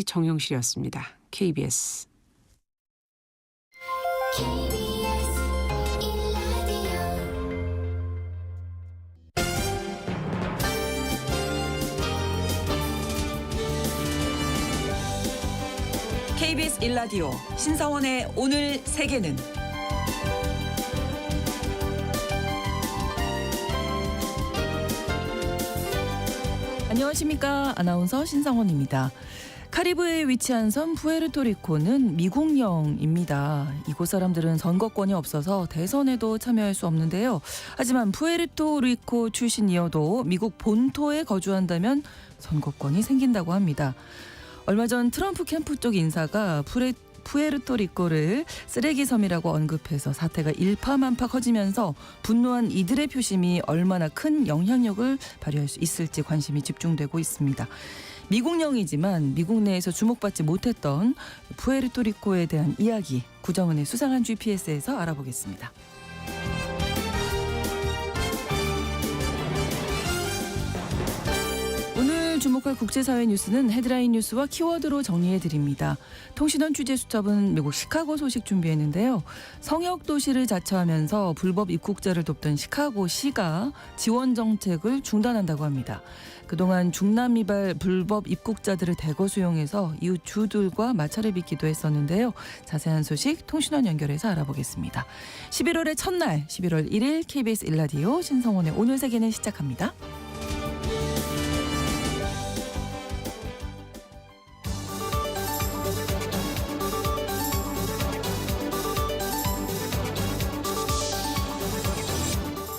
정용실이었습니다. KBS. KBS 1라디오 신성원의 오늘 세계는 안녕하십니까. 아나운서 신성원입니다. 카리브해에 위치한 섬 푸에르토리코는 미국령입니다. 이곳 사람들은 선거권이 없어서 대선에도 참여할 수 없는데요. 하지만 푸에르토리코 출신이어도 미국 본토에 거주한다면 선거권이 생긴다고 합니다. 얼마 전 트럼프 캠프 쪽 인사가 푸에르토리코를 쓰레기 섬이라고 언급해서 사태가 일파만파 커지면서 분노한 이들의 표심이 얼마나 큰 영향력을 발휘할 수 있을지 관심이 집중되고 있습니다. 미국령이지만 미국 내에서 주목받지 못했던 푸에르토리코에 대한 이야기, 구정은의 수상한 GPS에서 알아보겠습니다. 오늘 주목할 국제사회 뉴스는 헤드라인 뉴스와 키워드로 정리해드립니다. 통신원 취재수첩은 미국 시카고 소식 준비했는데요. 성역도시를 자처하면서 불법 입국자를 돕던 시카고시가 지원 정책을 중단한다고 합니다. 그동안 중남미발 불법 입국자들을 대거 수용해서 이웃 주들과 마찰을 빚기도 했었는데요. 자세한 소식 통신원 연결해서 알아보겠습니다. 11월의 첫날 11월 1일 KBS 1라디오 신성원의 오늘 세계는 시작합니다.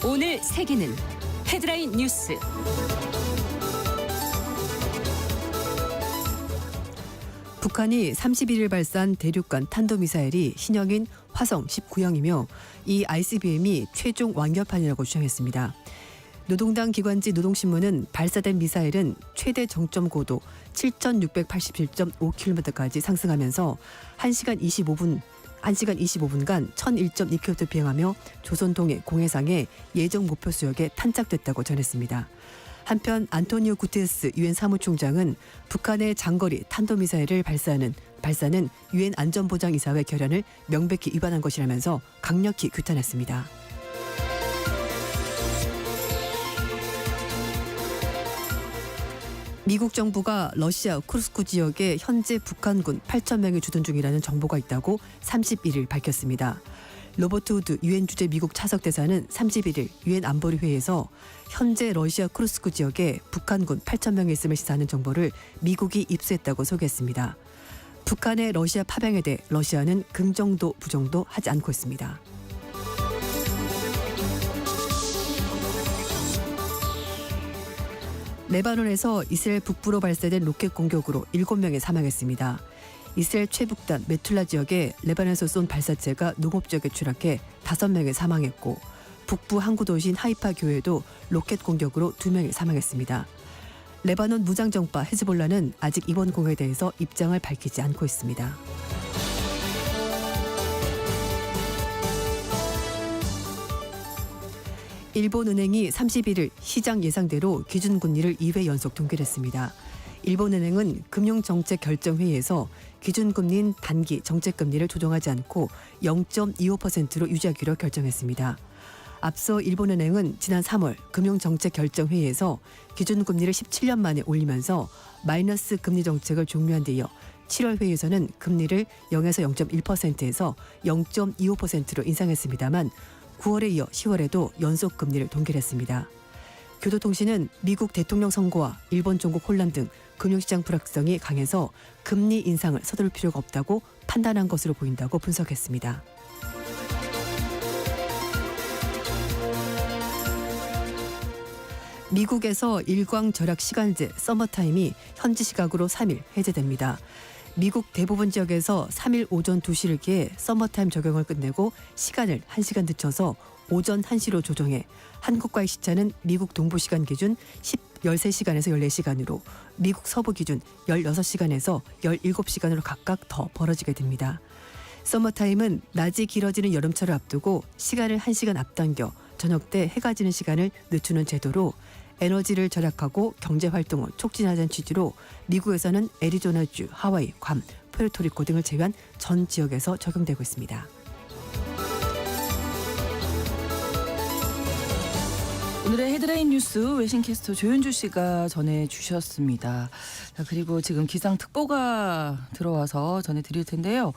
오늘 세계는 헤드라인 뉴스. 북한이 31일 발사한 대륙간 탄도미사일이 신형인 화성 19형이며 이 ICBM이 최종 완결판이라고 주장했습니다. 노동당 기관지 노동신문은 발사된 미사일은 최대 정점 고도 7,687.5km까지 상승하면서 1시간 25분간 1,001.2km 비행하며 조선동해 공해상의 예정 목표 수역에 탄착됐다고 전했습니다. 한편 안토니오 구테레스 유엔 사무총장은 북한의 장거리 탄도미사일을 발사는 유엔 안전보장이사회 결연을 명백히 위반한 것이라면서 강력히 규탄했습니다. 미국 정부가 러시아 쿠르스크 지역에 현재 북한군 8,000명이 주둔 중이라는 정보가 있다고 31일 밝혔습니다. 로버트 우드 유엔 주재 미국 차석 대사는 31일 유엔 안보리 회의에서 현재 러시아 쿠르스크 지역에 북한군 8,000명이 있음을 시사하는 정보를 미국이 입수했다고 소개했습니다. 북한의 러시아 파병에 대해 러시아는 긍정도 부정도 하지 않고 있습니다. 레바논에서 이스라엘 북부로 발사된 로켓 공격으로 7명이 사망했습니다. 이스라엘 최북단 메툴라 지역에 레바논에서 쏜 발사체가 농업지역에 추락해 5명이 사망했고 북부 항구 도시인 하이파 교회도 로켓 공격으로 2명이 사망했습니다. 레바논 무장정파 헤즈볼라는 아직 이번 공격에 대해서 입장을 밝히지 않고 있습니다. 일본은행이 31일 시장 예상대로 기준금리를 2회 연속 동결했습니다. 일본은행은 금융정책결정회의에서 기준금리인 단기 정책금리를 조정하지 않고 0.25%로 유지하기로 결정했습니다. 앞서 일본은행은 지난 3월 금융정책결정회의에서 기준금리를 17년 만에 올리면서 마이너스 금리 정책을 종료한 데 이어 7월 회의에서는 금리를 0에서 0.1%에서 0.25%로 인상했습니다만 9월에 이어 10월에도 연속 금리를 동결했습니다. 교도통신은 미국 대통령 선거와 일본 종국 혼란 등 금융시장 불확성이 강해서 금리 인상을 서두를 필요가 없다고 판단한 것으로 보인다고 분석했습니다. 미국에서 일광 절약 시간제 서머타임이 현지 시각으로 3일 해제됩니다. 미국 대부분 지역에서 3일 오전 2시를 기해 서머타임 적용을 끝내고 시간을 1시간 늦춰서 오전 1시로 조정해 한국과의 시차는 미국 동부 시간 기준 13시간에서 14시간으로 미국 서부 기준 16시간에서 17시간으로 각각 더 벌어지게 됩니다. 서머타임은 낮이 길어지는 여름철을 앞두고 시간을 1시간 앞당겨 저녁 때 해가 지는 시간을 늦추는 제도로 에너지를 절약하고 경제 활동을 촉진하자는 취지로 미국에서는 애리조나주, 하와이, 괌, 푸에르토리코 등을 제외한 전 지역에서 적용되고 있습니다. 오늘의 헤드라인 뉴스 외신캐스터 조윤주 씨가 전해주셨습니다. 자, 그리고 지금 기상특보가 들어와서 전해드릴 텐데요.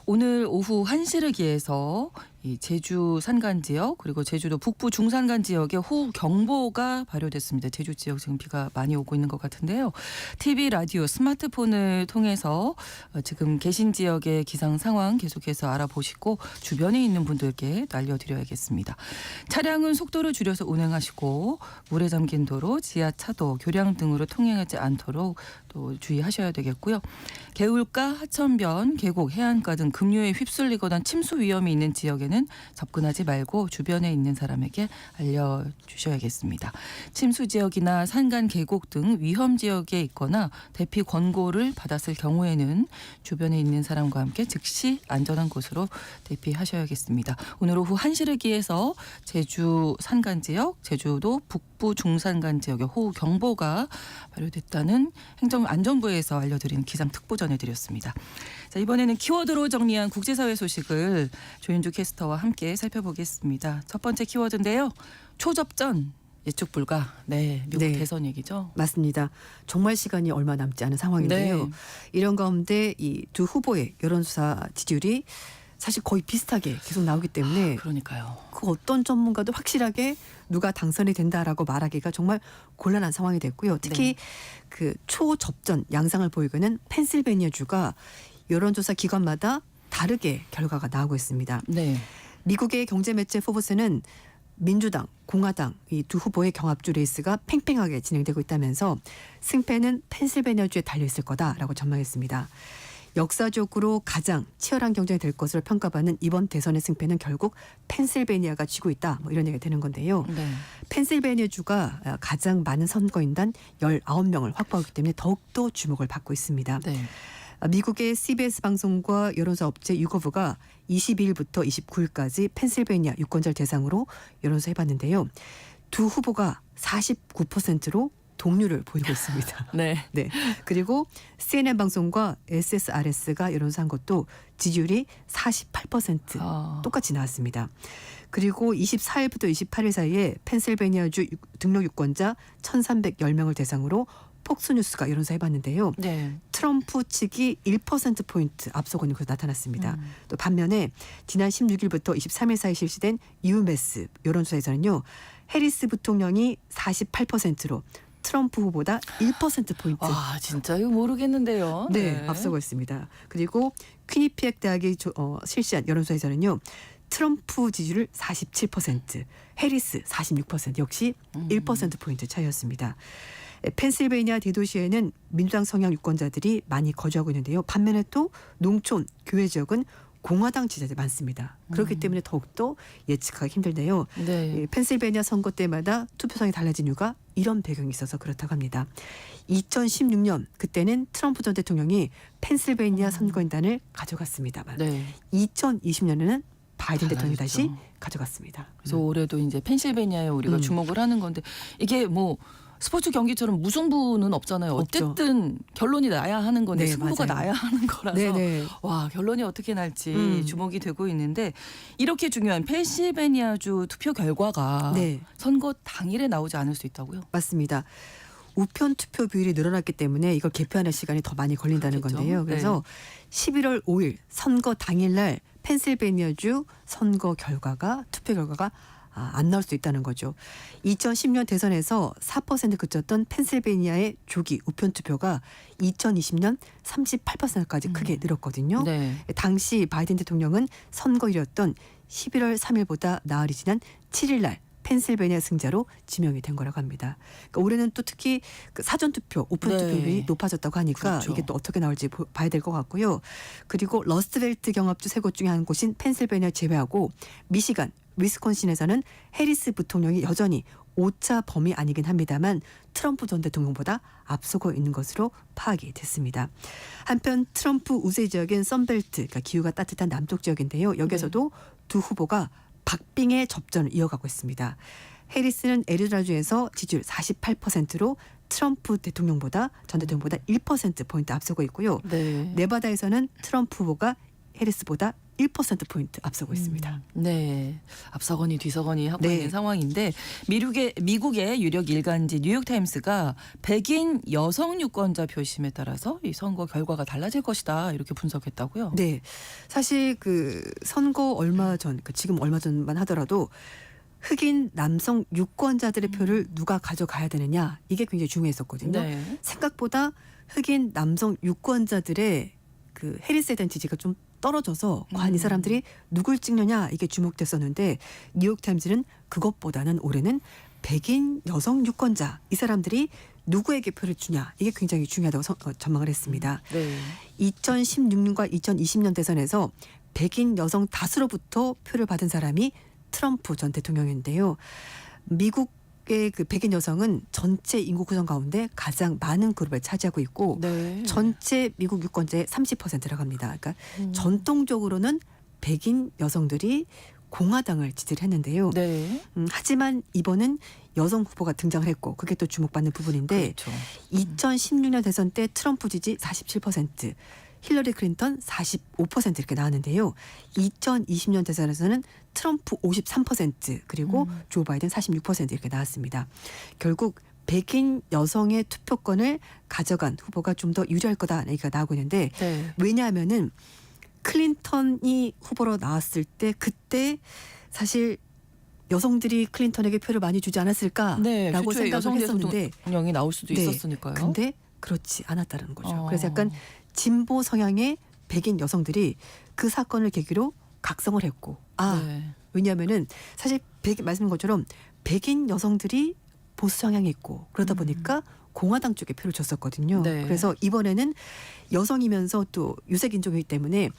오늘 오후 1시를 기해서 이 제주 산간 지역 그리고 제주도 북부 중산간 지역에 호우경보가 발효됐습니다. 제주 지역 지금 비가 많이 오고 있는 것 같은데요. TV, 라디오, 스마트폰을 통해서 지금 계신 지역의 기상 상황 계속해서 알아보시고 주변에 있는 분들께 알려드려야겠습니다. 차량은 속도를 줄여서 운행하시고 물에 잠긴 도로, 지하차도, 교량 등으로 통행하지 않도록 또 주의하셔야 되겠고요. 개울가, 하천변, 계곡, 해안가 등 급류에 휩쓸리거나 침수 위험이 있는 지역에는 접근하지 말고 주변에 있는 사람에게 알려주셔야겠습니다. 침수 지역이나 산간, 계곡 등 위험 지역에 있거나 대피 권고를 받았을 경우에는 주변에 있는 사람과 함께 즉시 안전한 곳으로 대피하셔야겠습니다. 오늘 오후 1시를 기해서 제주 산간 지역, 제주도 북부 중산간 지역에 호우경보가 발효됐다는 행정안전부에서 알려드린 기상특보 전해드렸습니다. 자, 이번에는 키워드로 정리한 국제사회 소식을 조윤주 캐스터와 함께 살펴보겠습니다. 첫 번째 키워드인데요. 초접전 예측 불가. 네, 미국 네. 대선 얘기죠. 맞습니다. 정말 시간이 얼마 남지 않은 상황인데요. 네. 이런 가운데 이 두 후보의 여론조사 지지율이 사실 거의 비슷하게 계속 나오기 때문에 그러니까요. 그 어떤 전문가도 확실하게 누가 당선이 된다라고 말하기가 정말 곤란한 상황이 됐고요. 특히 그 초접전 양상을 보이고는 펜실베니아주가 여론조사 기관마다 다르게 결과가 나오고 있습니다. 네. 미국의 경제 매체 포브스는 민주당, 공화당 이 두 후보의 경합주 레이스가 팽팽하게 진행되고 있다면서 승패는 펜실베니아주에 달려 있을 거다라고 전망했습니다. 역사적으로 가장 치열한 경쟁이 될 것으로 평가받는 이번 대선의 승패는 결국 펜실베니아가 쥐고 있다. 뭐 이런 얘기가 되는 건데요. 네. 펜실베니아주가 가장 많은 선거인단 19명을 확보하기 때문에 더욱더 주목을 받고 있습니다. 네. 미국의 CBS 방송과 여론조사 업체 유거브가 22일부터 29일까지 펜실베니아 유권자를 대상으로 여론조사 해봤는데요. 두 후보가 49%로 동률을 보이고 있습니다. 네. 네. 그리고 CNN 방송과 SSRS가 여론조사한 것도 지지율이 48% 똑같이 나왔습니다. 그리고 24일부터 28일 사이에 펜실베니아주 등록 유권자 1,310명을 대상으로 폭스뉴스가 여론조사 해봤는데요. 네. 트럼프 측이 1%포인트 앞서고 있는 것으로 나타났습니다. 또 반면에 지난 16일부터 23일 사이 실시된 UMS 여론조사에서는요. 해리스 부통령이 48%로 트럼프 후보다 1%포인트. 와, 진짜 이거 모르겠는데요. 네, 앞서고 있습니다. 그리고 퀴니피액 대학이 실시한 여론조사에서는요. 트럼프 지지율 47%, 해리스 46% 역시 1%포인트 차이였습니다. 펜실베니아 대도시에는 민주당 성향 유권자들이 많이 거주하고 있는데요. 반면에 또 농촌, 교외 지역은 공화당 지지자들이 많습니다. 그렇기 때문에 더욱더 예측하기 힘들네요. 네. 펜실베니아 선거 때마다 투표성이 달라진 이유가 이런 배경이 있어서 그렇다고 합니다. 2016년 그때는 트럼프 전 대통령이 펜실베니아 선거인단을 가져갔습니다만 네. 2020년에는 바이든 대통령이 다시 달라졌죠. 가져갔습니다. 그래서 올해도 이제 펜실베니아에 우리가 주목을 하는 건데 이게 뭐 스포츠 경기처럼 무승부는 없잖아요. 없죠. 어쨌든 결론이 나야 하는 건데 네, 승부가 맞아요. 나야 하는 거라서 네네. 와 결론이 어떻게 날지 주목이 되고 있는데 이렇게 중요한 펜실베니아주 투표 결과가 네. 선거 당일에 나오지 않을 수 있다고요? 맞습니다. 우편 투표 비율이 늘어났기 때문에 이걸 개표하는 시간이 더 많이 걸린다는 그렇겠죠. 건데요. 그래서 11월 5일 선거 당일날 펜실베니아주 선거 결과가 투표 결과가 안 나올 수 있다는 거죠. 2010년 대선에서 4% 그쳤던 펜실베니아의 조기 우편 투표가 2020년 38%까지 크게 늘었거든요. 네. 당시 바이든 대통령은 선거일이었던 11월 3일보다 나흘이 지난 7일 날 펜실베니아 승자로 지명이 된 거라고 합니다. 그러니까 올해는 또 특히 그 사전 투표, 오픈 네. 투표율이 높아졌다고 하니까 그렇죠. 이게 또 어떻게 나올지 봐야 될 것 같고요. 그리고 러스트벨트 경합주 세 곳 중에 한 곳인 펜실베니아 제외하고 미시간, 위스콘신에서는 해리스 부통령이 여전히 오차 범위 아니긴 합니다만 트럼프 전 대통령보다 앞서고 있는 것으로 파악이 됐습니다. 한편 트럼프 우세 지역인 선벨트, 그러니까 기후가 따뜻한 남쪽 지역인데요. 여기서도 두 후보가 박빙의 접전을 이어가고 있습니다. 해리스는 애리조나주에서 지지율 48%로 트럼프 대통령보다 전 대통령보다 1%포인트 앞서고 있고요. 네. 네바다에서는 트럼프 후보가 해리스보다 1%포인트 앞서고 있습니다. 네. 앞서거니 뒤서거니 하고 네. 있는 상황인데 미국의 유력 일간지 뉴욕타임스가 백인 여성 유권자 표심에 따라서 이 선거 결과가 달라질 것이다 이렇게 분석했다고요. 네. 사실 그 선거 얼마 전, 지금 얼마 전만 하더라도 흑인 남성 유권자들의 표를 누가 가져가야 되느냐 이게 굉장히 중요했었거든요. 네. 생각보다 흑인 남성 유권자들의 그 해리스에 대한 지지가 좀 떨어져서 과연 이 사람들이 누굴 찍느냐 이게 주목됐었는데 뉴욕타임즈는 그것보다는 올해는 백인 여성 유권자 이 사람들이 누구에게 표를 주냐 이게 굉장히 중요하다고 전망을 했습니다. 네. 2016년과 2020년 대선에서 백인 여성 다수로부터 표를 받은 사람이 트럼프 전 대통령인데요. 미국의 그 백인 여성은 전체 인구 구성 가운데 가장 많은 그룹을 차지하고 있고 네. 전체 미국 유권자의 30%라고 합니다. 그러니까 전통적으로는 백인 여성들이 공화당을 지지를 했는데요. 네. 하지만 이번은 여성 후보가 등장을 했고 그게 또 주목받는 부분인데 그렇죠. 2016년 대선 때 트럼프 지지 47%, 힐러리 클린턴 45% 이렇게 나왔는데요. 2020년 대선에서는 트럼프 53% 그리고 조 바이든 46% 이렇게 나왔습니다. 결국 백인 여성의 투표권을 가져간 후보가 좀 더 유리할 거다 얘기가 나오고 있는데 네. 왜냐하면은 클린턴이 후보로 나왔을 때 그때 사실 여성들이 클린턴에게 표를 많이 주지 않았을까라고 네. 생각을 했었는데 대통령이 나올 수도 네. 있었으니까요. 근데 그렇지 않았다는 거죠. 어. 그래서 약간 진보 성향의 백인 여성들이 그 사건을 계기로 각성을 했고 네. 왜냐하면은 사실 말씀인 것처럼 백인 여성들이 보수 성향이 있고 그러다 보니까 공화당 쪽에 표를 줬었거든요. 네. 그래서 이번에는 여성이면서 또 유색 인종이기 때문에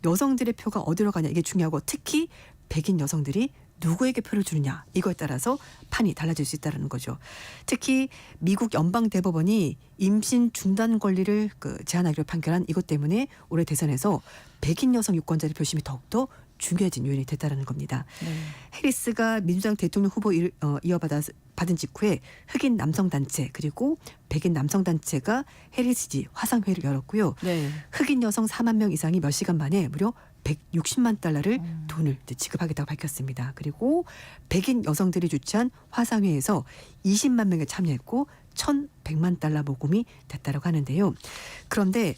여성들의 표가 어디로 가냐 이게 중요하고 특히 백인 여성들이 누구에게 표를 주느냐 이거에 따라서 판이 달라질 수 있다는 거죠. 특히 미국 연방 대법원이 임신 중단 권리를 제한하기로 판결한 이것 때문에 올해 대선에서 백인 여성 유권자의 표심이 더욱더 중요해진 요인이 됐다는 겁니다. 네. 해리스가 민주당 대통령 후보 받은 직후에 흑인 남성 단체 그리고 백인 남성 단체가 해리스 지지 화상회의를 열었고요. 네. 흑인 여성 4만 명 이상이 몇 시간 만에 무려 160만 달러를 돈을 지급하겠다고 밝혔습니다. 그리고 백인 여성들이 주최한 화상회의에서 20만 명이 참여했고 1,100만 달러 모금이 됐다고 하는데요. 그런데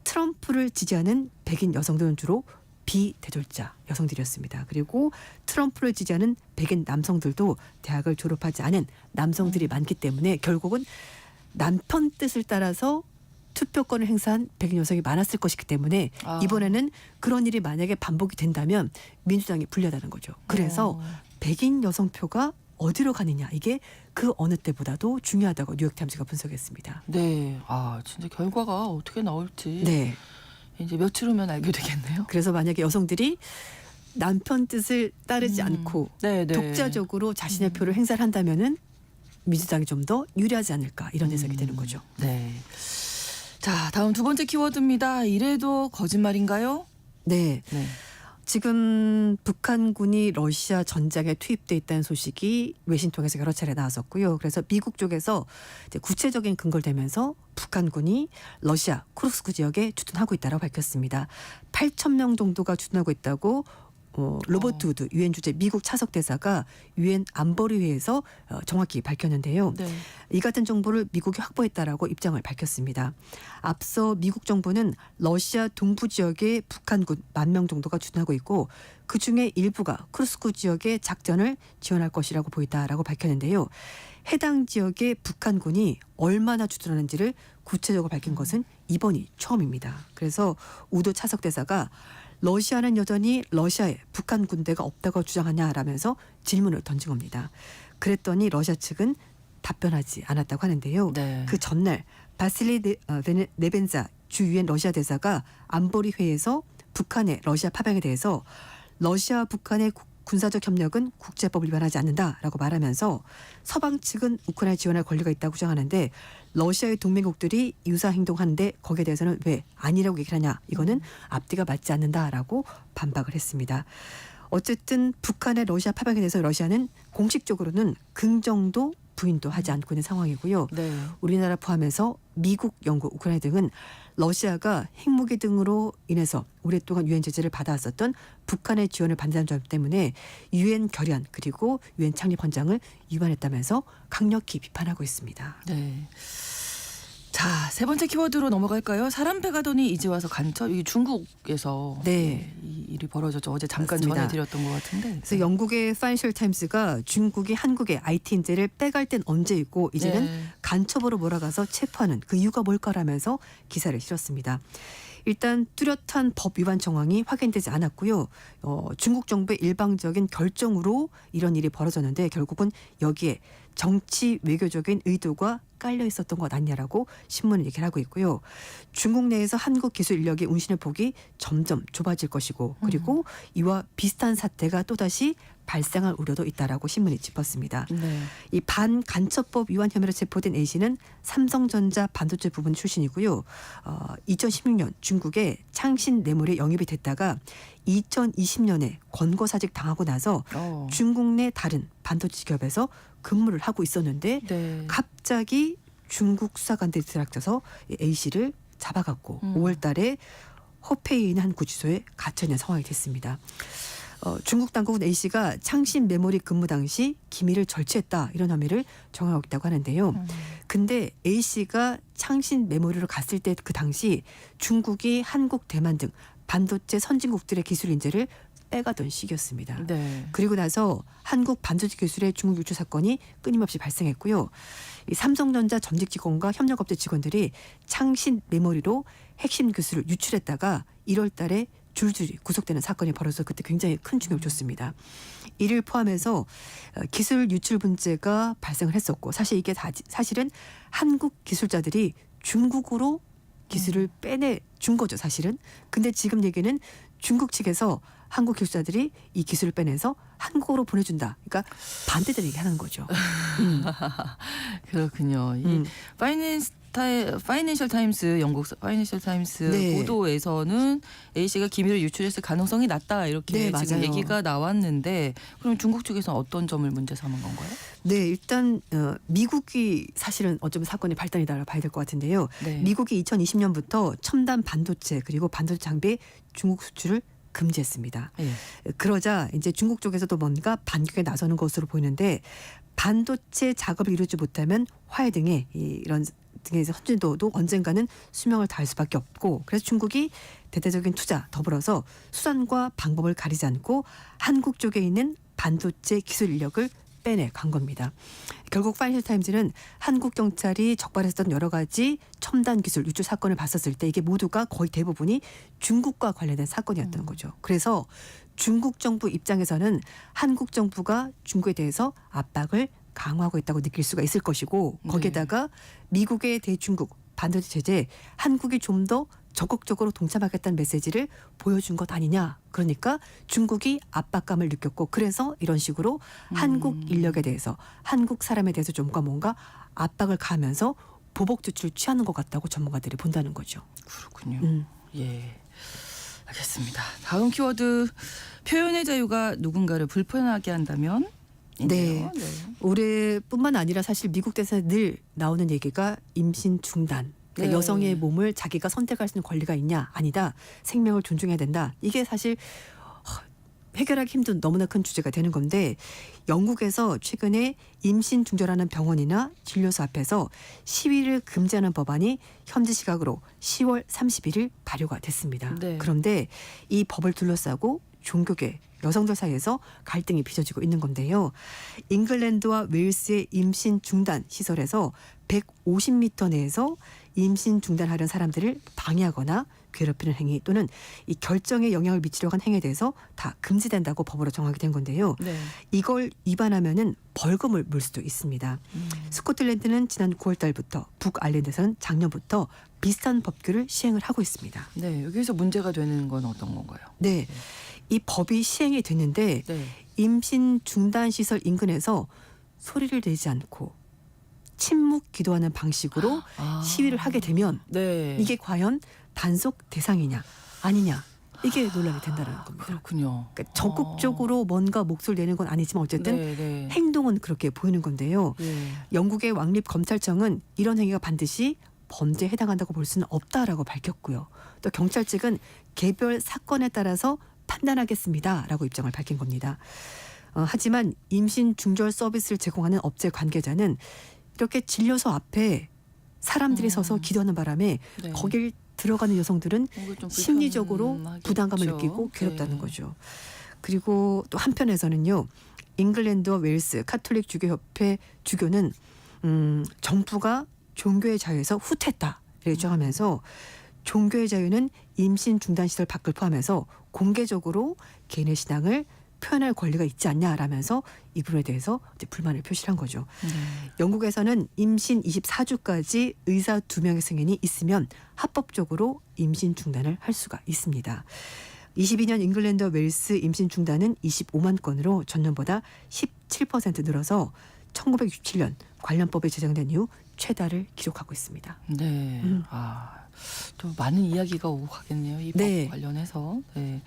트럼프를 지지하는 백인 여성들은 주로 비대졸자 여성들이었습니다. 그리고 트럼프를 지지하는 백인 남성들도 대학을 졸업하지 않은 남성들이 많기 때문에 결국은 남편 뜻을 따라서 투표권을 행사한 백인 여성이 많았을 것이기 때문에 이번에는 그런 일이 만약에 반복이 된다면 민주당이 불리하다는 거죠. 그래서 백인 여성표가 어디로 가느냐 이게 그 어느 때보다도 중요하다고 뉴욕타임즈가 분석했습니다. 네. 진짜 결과가 어떻게 나올지 네. 이제 며칠 후면 알게 되겠네요. 그래서 만약에 여성들이 남편 뜻을 따르지 않고 네, 네. 독자적으로 자신의 표를 행사를 한다면은 민주당이 좀 더 유리하지 않을까 이런 해석이 되는 거죠. 네. 자, 다음 두 번째 키워드입니다. 이래도 거짓말인가요? 네. 네. 지금 북한군이 러시아 전장에 투입돼 있다는 소식이 외신 통해서 여러 차례 나왔었고요. 그래서 미국 쪽에서 이제 구체적인 근거를 대면서 북한군이 러시아 쿠르스크 지역에 주둔하고 있다고 밝혔습니다. 8,000명 정도가 주둔하고 있다고 로버트 우드 유엔 주재 미국 차석 대사가 유엔 안보리회에서 정확히 밝혔는데요. 네. 이 같은 정보를 미국이 확보했다라고 입장을 밝혔습니다. 앞서 미국 정부는 러시아 동부 지역에 북한군 10,000명 정도가 주둔하고 있고 그중에 일부가 쿠르스크 지역의 작전을 지원할 것이라고 보인다라고 밝혔는데요. 해당 지역에 북한군이 얼마나 주둔하는지를 구체적으로 밝힌 것은 이번이 처음입니다. 그래서 우드 차석 대사가 러시아는 여전히 러시아에 북한 군대가 없다고 주장하냐라면서 질문을 던진 겁니다. 그랬더니 러시아 측은 답변하지 않았다고 하는데요. 네. 그 전날 바실리 네벤자 주 유엔 러시아 대사가 안보리 회의에서 북한의 러시아 파병에 대해서 러시아와 북한의 군사적 협력은 국제법을 위반하지 않는다라고 말하면서 서방 측은 우크라이나 지원할 권리가 있다고 주장하는데 러시아의 동맹국들이 유사 행동하는데 거기에 대해서는 왜 아니라고 얘기를 하냐. 이거는 앞뒤가 맞지 않는다라고 반박을 했습니다. 어쨌든 북한의 러시아 파병에 대해서 러시아는 공식적으로는 긍정도 부인도 하지 않고 있는 상황이고요. 네. 우리나라 포함해서 미국, 영국, 우크라이나 등은 러시아가 핵무기 등으로 인해서 오랫동안 유엔 제재를 받아왔었던 북한의 지원을 반대하는 점 때문에 유엔 결의안 그리고 유엔 창립 헌장을 위반했다면서 강력히 비판하고 있습니다. 네. 자, 세 번째 키워드로 넘어갈까요? 사람 패가더니 이제 와서 간첩. 이게 중국에서 네. 이 일이 벌어졌죠. 어제 잠깐 맞습니다. 전해드렸던 것 같은데. 그래서 영국의 파이낸셜 타임스가 중국이 한국의 IT 인재를 빼갈 땐 언제이고 이제는 네. 간첩으로 몰아가서 체포하는 그 이유가 뭘까라면서 기사를 실었습니다. 일단 뚜렷한 법 위반 정황이 확인되지 않았고요. 중국 정부의 일방적인 결정으로 이런 일이 벌어졌는데 결국은 여기에 정치 외교적인 의도가 깔려 있었던 것 아니냐라고 신문은 얘기를 하고 있고요. 중국 내에서 한국 기술 인력의 운신의 폭이 점점 좁아질 것이고 그리고 이와 비슷한 사태가 또다시 발생할 우려도 있다라고 신문이 짚었습니다. 네. 이 반간첩법 위반 혐의로 체포된 A씨는 삼성전자 반도체 부분 출신이고요. 2016년 중국의 창신 뇌물에 영입이 됐다가 2020년에 권고사직 당하고 나서 중국 내 다른 반도체 기업에서 근무를 하고 있었는데 네. 갑자기 중국 수사관들이 들락져서 A씨를 잡아갔고 5월 달에 허페이에 있는 한 구치소에 갇혀 있는 상황이 됐습니다. 중국 당국은 A씨가 창신 메모리 근무 당시 기밀을 절취했다 이런 혐의를 정하고 있다고 하는데요. 근데 A씨가 창신 메모리로 갔을 때 그 당시 중국이 한국, 대만 등 반도체 선진국들의 기술 인재를 빼가던 시기였습니다. 네. 그리고 나서 한국 반도체 기술의 중국 유출 사건이 끊임없이 발생했고요. 이 삼성전자 전직 직원과 협력업체 직원들이 창신 메모리로 핵심 기술을 유출했다가 1월 달에 줄줄이 구속되는 사건이 벌어져서 그때 굉장히 큰 충격을 줬습니다. 이를 포함해서 기술 유출 문제가 발생을 했었고 사실 이게 사실은 한국 기술자들이 중국으로 기술을 빼내준 거죠 사실은. 근데 지금 얘기는 중국 측에서 한국 기술자들이 이 기술을 빼내서 한국으로 보내준다. 그러니까 반대되는 얘기하는 거죠. 그렇군요. 이 파이낸셜 타임스 영국 파이낸셜 타임스 네. 보도에서는 A 씨가 기밀을 유출했을 가능성이 낮다 이렇게 네, 지금 맞아요. 얘기가 나왔는데 그럼 중국 측에서는 어떤 점을 문제 삼은 건가요? 네, 일단 미국이 사실은 어쩌면 사건의 발단이다라고 봐야 될 것 같은데요. 네. 미국이 2020년부터 첨단 반도체 그리고 반도체 장비 중국 수출을 금지했습니다. 예. 그러자 이제 중국 쪽에서도 뭔가 반격에 나서는 것으로 보이는데 반도체 작업을 이루지 못하면 화해 등의 이런 등에서 선진도도 언젠가는 수명을 다할 수밖에 없고 그래서 중국이 대대적인 투자 더불어서 수단과 방법을 가리지 않고 한국 쪽에 있는 반도체 기술 인력을 빼내간 겁니다. 결국 파이낸셜 타임즈는 한국 경찰이 적발했던 여러 가지 첨단 기술 유출 사건을 봤었을 때 이게 모두가 거의 대부분이 중국과 관련된 사건이었던 거죠. 그래서 중국 정부 입장에서는 한국 정부가 중국에 대해서 압박을 강화하고 있다고 느낄 수가 있을 것이고 거기에다가 미국의 대중국 반도체 제재 한국이 좀 더 적극적으로 동참하겠다는 메시지를 보여준 것 아니냐. 그러니까 중국이 압박감을 느꼈고 그래서 이런 식으로 한국 인력에 대해서 한국 사람에 대해서 좀가 뭔가 압박을 가하면서 보복 조치를 취하는 것 같다고 전문가들이 본다는 거죠. 그렇군요. 예. 알겠습니다. 다음 키워드 표현의 자유가 누군가를 불편하게 한다면 네. 올해뿐만 아니라 사실 미국 대사에 늘 나오는 얘기가 임신 중단. 그러니까 네. 여성의 몸을 자기가 선택할 수 있는 권리가 있냐 아니다. 생명을 존중해야 된다. 이게 사실 해결하기 힘든 너무나 큰 주제가 되는 건데 영국에서 최근에 임신 중절하는 병원이나 진료소 앞에서 시위를 금지하는 법안이 현지 시각으로 10월 31일 발효가 됐습니다. 네. 그런데 이 법을 둘러싸고 종교계 여성들 사이에서 갈등이 빚어지고 있는 건데요. 잉글랜드와 웨일스의 임신 중단 시설에서 150m 내에서 임신 중단하려는 사람들을 방해하거나 괴롭히는 행위 또는 이 결정에 영향을 미치려고 한 행위에 대해서 다 금지된다고 법으로 정하게 된 건데요. 네. 이걸 위반하면은 벌금을 물 수도 있습니다. 스코틀랜드는 지난 9월 달부터 북아일랜드에서는 작년부터 비슷한 법규를 시행을 하고 있습니다. 네. 여기서 문제가 되는 건 어떤 건가요? 네. 이 법이 시행이 됐는데 네. 임신 중단 시설 인근에서 소리를 내지 않고 침묵 기도하는 방식으로 시위를 하게 되면 네. 이게 과연 단속 대상이냐 아니냐 이게 논란이 된다는 겁니다. 그렇군요. 그러니까 적극적으로 뭔가 목소리를 내는 건 아니지만 어쨌든 네. 행동은 그렇게 보이는 건데요. 예. 영국의 왕립 검찰청은 이런 행위가 반드시 범죄에 해당한다고 볼 수는 없다라고 밝혔고요. 또 경찰 측은 개별 사건에 따라서 판단하겠습니다라고 입장을 밝힌 겁니다. 하지만 임신 중절 서비스를 제공하는 업체 관계자는 이렇게 진료소 앞에 사람들이 서서 기도하는 바람에 네. 거길 들어가는 여성들은 뭔가 좀 심리적으로 불편하겠죠. 부담감을 느끼고 괴롭다는 네. 거죠. 그리고 또 한편에서는요. 잉글랜드와 웨일스 카톨릭 주교협회 주교는 정부가 종교의 자유에서 후퇴했다 이렇게 주장하면서 종교의 자유는 임신 중단 시설 밖을 포함해서 공개적으로 개인의 신앙을 표현할 권리가 있지 않냐라면서 이 부분에 대해서 이제 불만을 표시한 거죠. 네. 영국에서는 임신 24주까지 의사 2명의 승인이 있으면 합법적으로 임신 중단을 할 수가 있습니다. 22년 잉글랜드와 웨일스 임신 중단은 25만 건으로 전년보다 17% 늘어서 1967년 관련 법이 제정된 이후 최다를 기록하고 있습니다. 네. 또 많은 이야기가 오고 가겠네요. 이 법 네. 관련해서. 네.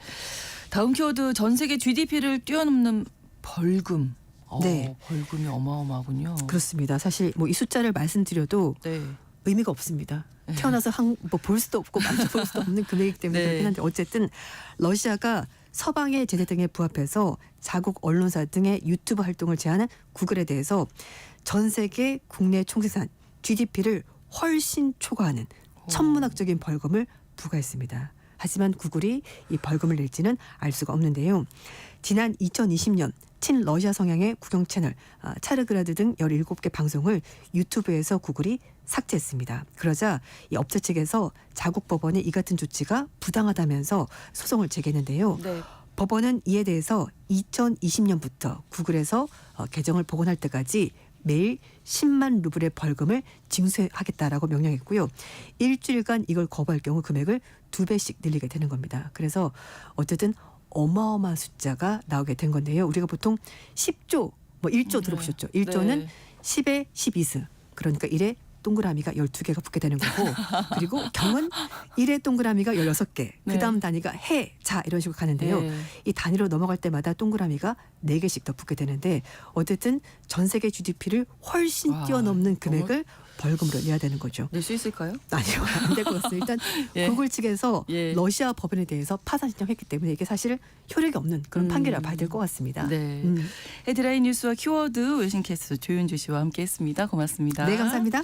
다음 키워드 전 세계 GDP를 뛰어넘는 벌금. 네. 벌금이 어마어마하군요. 그렇습니다. 사실 뭐 이 숫자를 말씀드려도 네. 의미가 없습니다. 태어나서 뭐 볼 수도 없고 만져볼 수도 없는 금액이기 때문에 네. 그렇긴 한데 어쨌든 러시아가 서방의 제재 등에 부합해서 자국 언론사 등의 유튜브 활동을 제한한 구글에 대해서 전 세계 국내 총생산 GDP를 훨씬 초과하는 천문학적인 벌금을 부과했습니다. 하지만 구글이 이 벌금을 낼지는 알 수가 없는데요. 지난 2020년 친러시아 성향의 국영 채널 차르그라드 등 17개 방송을 유튜브에서 구글이 삭제했습니다. 그러자 이 업체 측에서 자국 법원에 이 같은 조치가 부당하다면서 소송을 제기했는데요. 네. 법원은 이에 대해서 2020년부터 구글에서 계정을 복원할 때까지 매일 10만 루블의 벌금을 징수하겠다라고 명령했고요. 일주일간 이걸 거부할 경우 금액을 2배씩 늘리게 되는 겁니다. 그래서 어쨌든 어마어마한 숫자가 나오게 된 건데요. 우리가 보통 10조, 뭐 1조 들어보셨죠? 1조는 네. 10의 12스. 그러니까 1에 동그라미가 12개가 붙게 되는 거고 그리고 경은 1의 동그라미가 16개. 네. 그다음 단위가 해, 자 이런 식으로 가는데요. 네. 이 단위로 넘어갈 때마다 동그라미가 4개씩 더 붙게 되는데 어쨌든 전 세계 GDP를 훨씬 와, 뛰어넘는 금액을 벌금으로 내야 되는 거죠. 낼 수 있을까요? 아니요. 안 될 것 같습니다. 일단 예. 구글 측에서 예. 러시아 법원에 대해서 파산 신청했기 때문에 이게 사실 효력이 없는 그런 판결이라 봐야 될 것 같습니다. 네. 헤드라인 뉴스와 키워드 외신캐스터 조윤주 씨와 함께했습니다. 고맙습니다. 네, 감사합니다.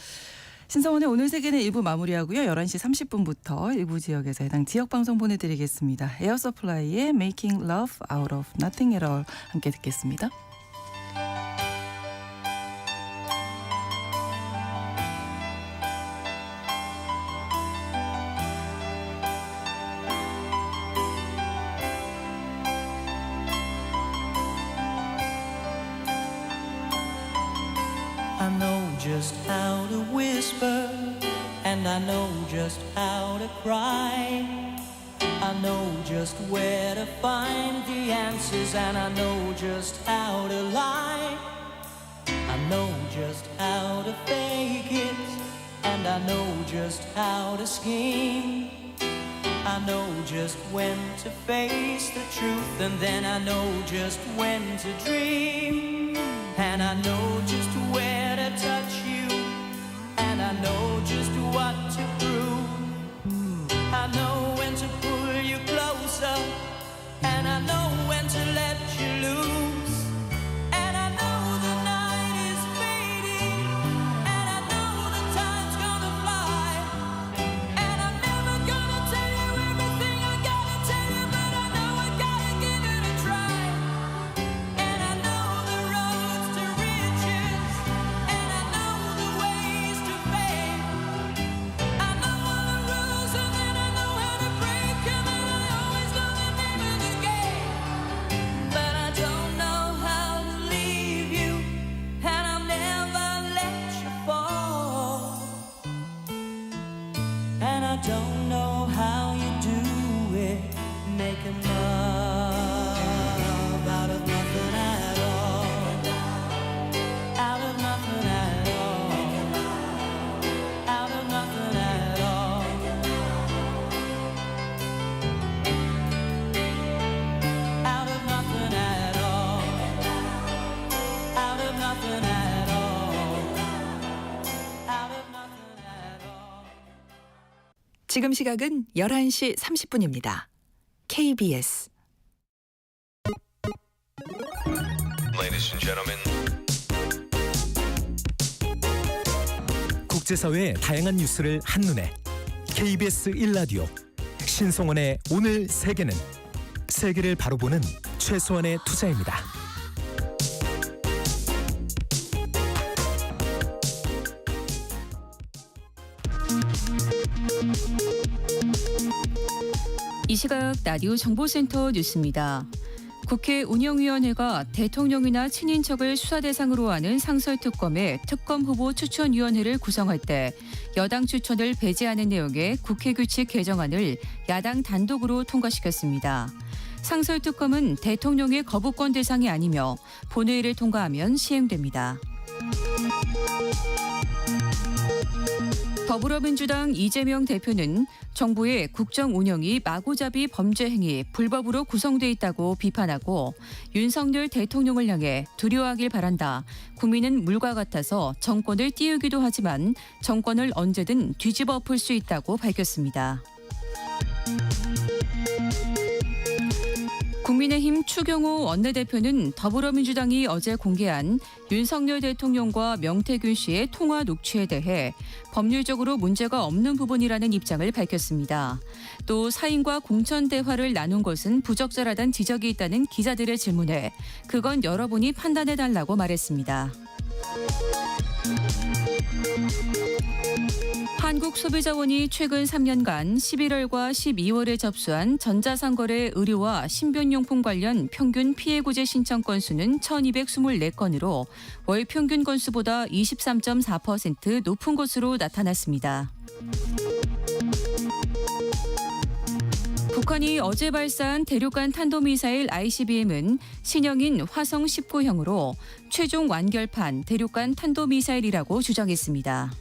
신성원의 오늘 세계는 1부 마무리하고요. 11시 30분부터 일부 지역에서 해당 지역 방송 보내드리겠습니다. 에어 서플라이의 Making Love Out of Nothing at All 함께 듣겠습니다. I know just how to whisper, and I know just how to cry. I know just where to find the answers, and I know just how to lie. I know just how to fake it, and I know just how to scheme. I know just when to face the truth, and then I know just when to dream. And I know just where to touch you, and I know just what to prove. I know when to pull you closer, and I know when to let you loose. And I know the night is fading, and I know the time's gonna fly. And I'm never gonna tell you everything I gotta tell you, but I know I gotta give it a try. And I know the roads to riches 지금 시각은 11시 30분입니다. KBS Ladies and gentlemen. 국제사회의 다양한 뉴스를 한눈에 KBS 1라디오 신성원의 오늘 세계는 세계를 바로 보는 최소한의 투자입니다. 이 시각 라디오 정보센터 뉴스입니다. 국회 운영위원회가 대통령이나 친인척을 수사 대상으로 하는 상설특검의 특검 후보 추천위원회를 구성할 때 여당 추천을 배제하는 내용의 국회 규칙 개정안을 야당 단독으로 통과시켰습니다. 상설특검은 대통령의 거부권 대상이 아니며 본회의를 통과하면 시행됩니다. 더불어민주당 이재명 대표는 정부의 국정 운영이 마구잡이 범죄 행위, 불법으로 구성돼 있다고 비판하고 윤석열 대통령을 향해 두려워하길 바란다. 국민은 물과 같아서 정권을 띄우기도 하지만 정권을 언제든 뒤집어 엎을 수 있다고 밝혔습니다. 국민의힘 추경호 원내대표는 더불어민주당이 어제 공개한 윤석열 대통령과 명태균 씨의 통화 녹취에 대해 법률적으로 문제가 없는 부분이라는 입장을 밝혔습니다. 또 사인과 공천 대화를 나눈 것은 부적절하다는 지적이 있다는 기자들의 질문에 그건 여러분이 판단해달라고 말했습니다. 한국소비자원이 최근 3년간 11월과 12월에 접수한 전자상거래 의료와 신변용품 관련 평균 피해구제 신청 건수는 1,224건으로 월 평균 건수보다 23.4% 높은 것으로 나타났습니다. 북한이 어제 발사한 대륙간 탄도미사일 ICBM은 신형인 화성 19형으로 최종 완결판 대륙간 탄도미사일이라고 주장했습니다.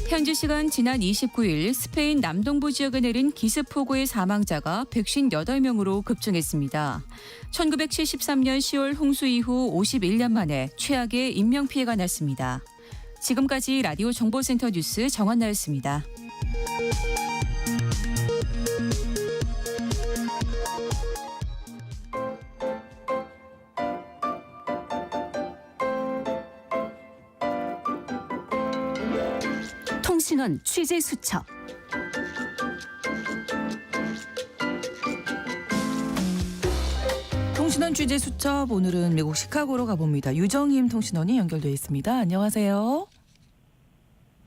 현지 시간 지난 29일 스페인 남동부 지역에 내린 기습폭우의 사망자가 158명으로 급증했습니다. 1973년 10월 홍수 이후 51년 만에 최악의 인명피해가 났습니다. 지금까지 라디오 정보센터 뉴스 정한나였습니다. 통신원 취재 수첩. 통신원 취재 수첩 오늘은 미국 시카고로 가봅니다. 유정임 통신원이 연결돼 있습니다. 안녕하세요.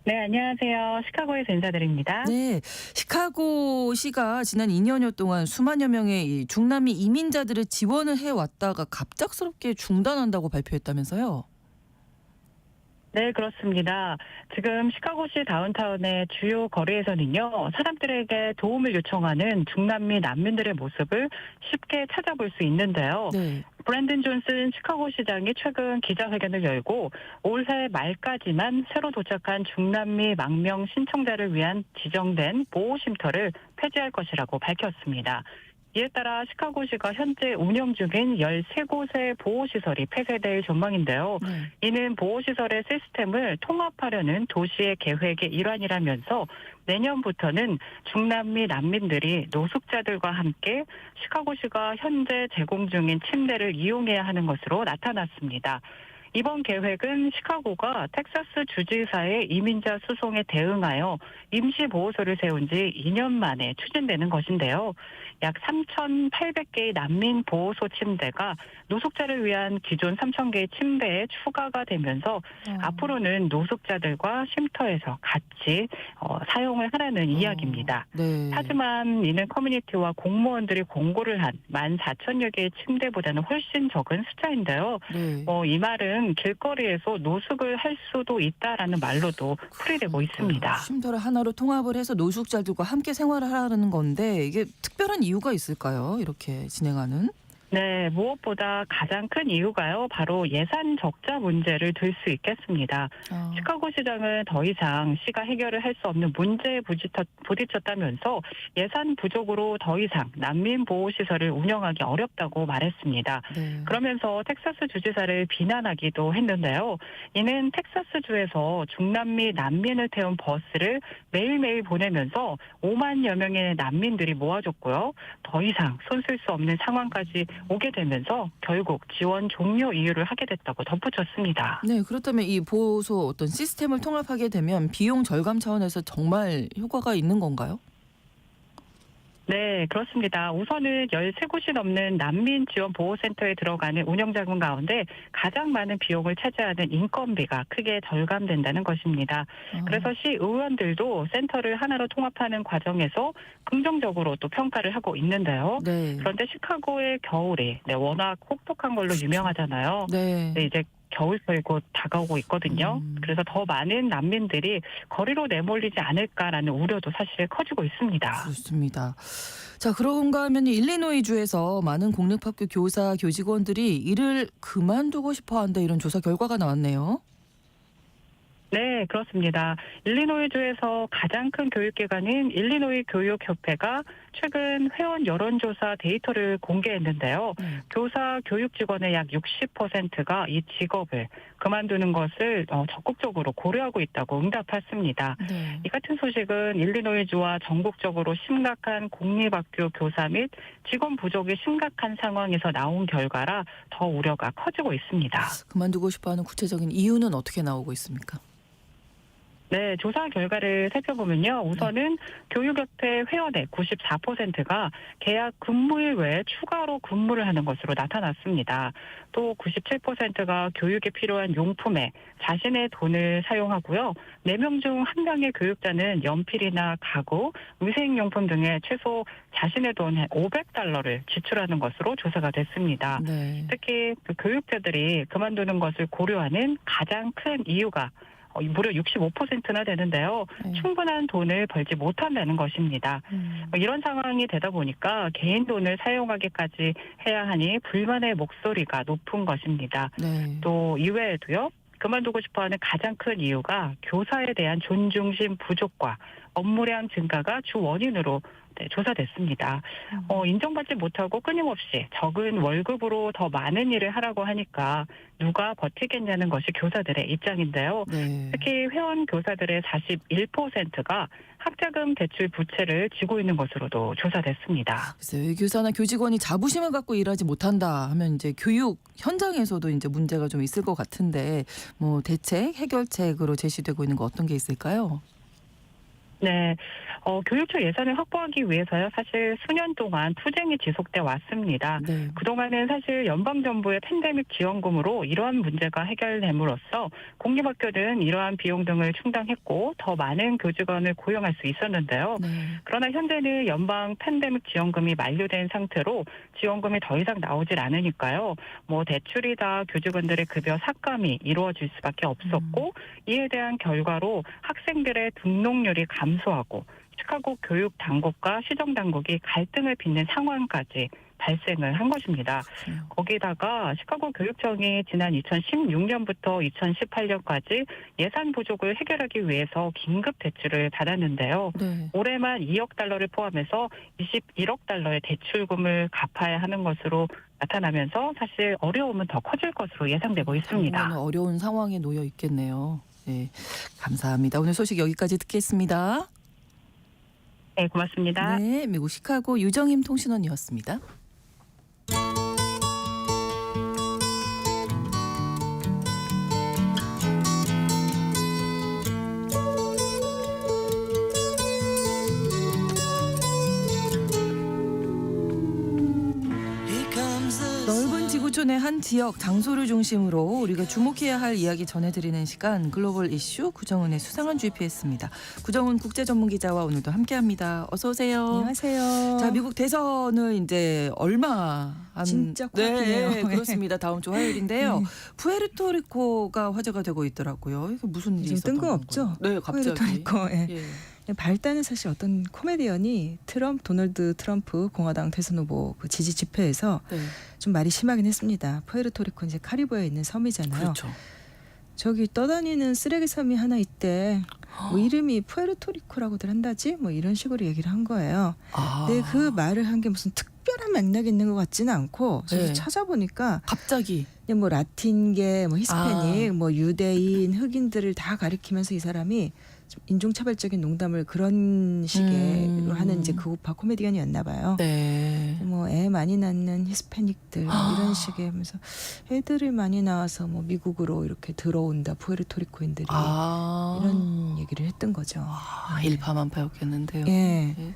네, 안녕하세요. 시카고에서 인사드립니다. 네, 시카고시가 지난 2년여 동안 수만여 명의 이 중남미 이민자들을 지원을 해왔다가 갑작스럽게 중단한다고 발표했다면서요? 네, 그렇습니다. 지금 시카고시 다운타운의 주요 거리에서는요, 사람들에게 도움을 요청하는 중남미 난민들의 모습을 쉽게 찾아볼 수 있는데요. 네. 브랜든 존슨 시카고시장이 최근 기자회견을 열고 올해 말까지만 새로 도착한 중남미 망명 신청자를 위한 지정된 보호쉼터를 폐지할 것이라고 밝혔습니다. 이에 따라 시카고시가 현재 운영 중인 13곳의 보호시설이 폐쇄될 전망인데요. 이는 보호시설의 시스템을 통합하려는 도시의 계획의 일환이라면서 내년부터는 중남미 난민들이 노숙자들과 함께 시카고시가 현재 제공 중인 침대를 이용해야 하는 것으로 나타났습니다. 이번 계획은 시카고가 텍사스 주지사의 이민자 수송에 대응하여 임시보호소를 세운 지 2년 만에 추진되는 것인데요. 약 3,800개의 난민 보호소 침대가 노숙자를 위한 기존 3,000개의 침대에 추가가 되면서 앞으로는 노숙자들과 쉼터에서 같이 사용을 하라는 이야기입니다. 네. 하지만 이는 커뮤니티와 공무원들이 공고를 한 14,000여 개의 침대보다는 훨씬 적은 숫자인데요. 네. 이 말은 길거리에서 노숙을 할 수도 있다라는 말로도 풀이되고 있습니다. 쉼터를 하나로 통합을 해서 노숙자들과 함께 생활을 하라는 건데 이게 특별한 이유가 있을까요? 이렇게 진행하는? 네, 무엇보다 가장 큰 이유가요. 바로 예산 적자 문제를 들 수 있겠습니다. 시카고 시장은 더 이상 시가 해결을 할 수 없는 문제에 부딪혔다면서 예산 부족으로 더 이상 난민 보호 시설을 운영하기 어렵다고 말했습니다. 네. 그러면서 텍사스 주지사를 비난하기도 했는데요. 이는 텍사스주에서 중남미 난민을 태운 버스를 매일매일 보내면서 5만여 명의 난민들이 모아졌고요. 더 이상 손쓸 수 없는 상황까지 오게 되면서 결국 지원 종료 이유를 하게 됐다고 덧붙였습니다. 네, 그렇다면 이 보호소 어떤 시스템을 통합하게 되면 비용 절감 차원에서 정말 효과가 있는 건가요? 네, 그렇습니다. 우선은 13곳이 넘는 난민 지원 보호센터에 들어가는 운영 자금 가운데 가장 많은 비용을 차지하는 인건비가 크게 절감된다는 것입니다. 그래서 시 의원들도 센터를 하나로 통합하는 과정에서 긍정적으로 또 평가를 하고 있는데요. 네. 그런데 시카고의 겨울이 워낙 혹독한 걸로 유명하잖아요. 네. 네, 이제 겨울철이 곧 다가오고 있거든요. 그래서 더 많은 난민들이 거리로 내몰리지 않을까라는 우려도 사실 커지고 있습니다. 그렇습니다. 자, 그런가 하면 일리노이주에서 많은 공립학교 교사, 교직원들이 일을 그만두고 싶어 한다 이런 조사 결과가 나왔네요. 네, 그렇습니다. 일리노이주에서 가장 큰 교육기관인 일리노이 교육협회가 최근 회원 여론조사 데이터를 공개했는데요. 교사, 교육 직원의 약 60%가 이 직업을 그만두는 것을 적극적으로 고려하고 있다고 응답했습니다. 네. 이 같은 소식은 일리노이주와 전국적으로 심각한 공립학교 교사 및 직원 부족이 심각한 상황에서 나온 결과라 더 우려가 커지고 있습니다. 그만두고 싶어하는 구체적인 이유는 어떻게 나오고 있습니까? 네, 조사 결과를 살펴보면요. 우선은 교육협회 회원의 94%가 계약 근무일 외에 추가로 근무를 하는 것으로 나타났습니다. 또 97%가 교육에 필요한 용품에 자신의 돈을 사용하고요. 4명 중 1명의 교육자는 연필이나 가구, 위생용품 등에 최소 자신의 돈 $500를 지출하는 것으로 조사가 됐습니다. 네. 특히 그 교육자들이 그만두는 것을 고려하는 가장 큰 이유가 무려 65%나 되는데요. 충분한 돈을 벌지 못한다는 것입니다. 이런 상황이 되다 보니까 개인 돈을 사용하기까지 해야 하니 불만의 목소리가 높은 것입니다. 네. 또 이외에도요. 그만두고 싶어하는 가장 큰 이유가 교사에 대한 존중심 부족과 업무량 증가가 주 원인으로 조사됐습니다. 인정받지 못하고 끊임없이 적은 월급으로 더 많은 일을 하라고 하니까 누가 버티겠냐는 것이 교사들의 입장인데요. 네. 특히 회원 교사들의 41%가 학자금 대출 부채를 지고 있는 것으로도 조사됐습니다. 글쎄요, 교사나 교직원이 자부심을 갖고 일하지 못한다 하면 이제 교육 현장에서도 이제 문제가 좀 있을 것 같은데 뭐 대책, 해결책으로 제시되고 있는 거 어떤 게 있을까요? 네, 교육처 예산을 확보하기 위해서요. 사실 수년 동안 투쟁이 지속돼 왔습니다. 네. 그동안은 사실 연방정부의 팬데믹 지원금으로 이러한 문제가 해결됨으로써 공립학교는 이러한 비용 등을 충당했고 더 많은 교직원을 고용할 수 있었는데요. 네. 그러나 현재는 연방 팬데믹 지원금이 만료된 상태로 지원금이 더 이상 나오질 않으니까요. 뭐 대출이다 교직원들의 급여 삭감이 이루어질 수밖에 없었고 이에 대한 결과로 학생들의 등록률이 감소하고 시카고 교육 당국과 시정 당국이 갈등을 빚는 상황까지 발생을 한 것입니다. 거기다가 시카고 교육청이 지난 2016년부터 2018년까지 예산 부족을 해결하기 위해서 긴급 대출을 받았는데요. 네. 올해만 $2억 포함해서 $21억 대출금을 갚아야 하는 것으로 나타나면서 사실 어려움은 더 커질 것으로 예상되고 있습니다. 당분간은 어려운 상황에 놓여 있겠네요. 네, 감사합니다. 오늘 소식 여기까지 듣겠습니다. 네, 고맙습니다. 네, 미국 시카고 유정임 통신원이었습니다. 넓은 지구촌의 한 지역, 장소를 중심으로 우리가 주목해야 할 이야기 전해드리는 시간 글로벌 이슈 구정은의 수상한 GPS입니다. 구정은 국제전문기자와 오늘도 함께합니다. 어서 오세요. 안녕하세요. 자, 미국 대선을 이제 얼마 안 진짜 코앞이네요. 네, 그렇습니다. 다음 주 화요일인데요. 푸에르토리코가 화제가 되고 있더라고요. 이게 무슨 일이 좀 있었던 뜬금없죠? 건가요? 네, 갑자기. 푸에르토리코. 예. 예. 발단은 사실 어떤 코미디언이 도널드 트럼프 공화당 대선 후보 그 지지 집회에서 네. 좀 말이 심하긴 했습니다. 푸에르토리코 이제 카리브해에 있는 섬이잖아요. 그렇죠. 저기 떠다니는 쓰레기 섬이 하나 있대. 뭐 이름이 푸에르토리코라고들 한다지? 뭐 이런 식으로 얘기를 한 거예요. 근데 그 말을 한 게 무슨 특별한 맥락이 있는 것 같지는 않고 저도 네. 찾아보니까 갑자기 그냥 뭐 라틴계, 뭐 히스패닉, 뭐 유대인, 흑인들을 다 가리키면서 이 사람이 좀 인종차별적인 농담을 그런 식으로 하는 이제 극우파 코미디언이었나 봐요. 네. 뭐 애 많이 낳는 히스패닉들 이런 식의 하면서 애들이 많이 나와서 뭐 미국으로 이렇게 들어온다 푸에르토리코인들이 이런 얘기를 했던 거죠. 일파만파였겠는데요. 예. 네.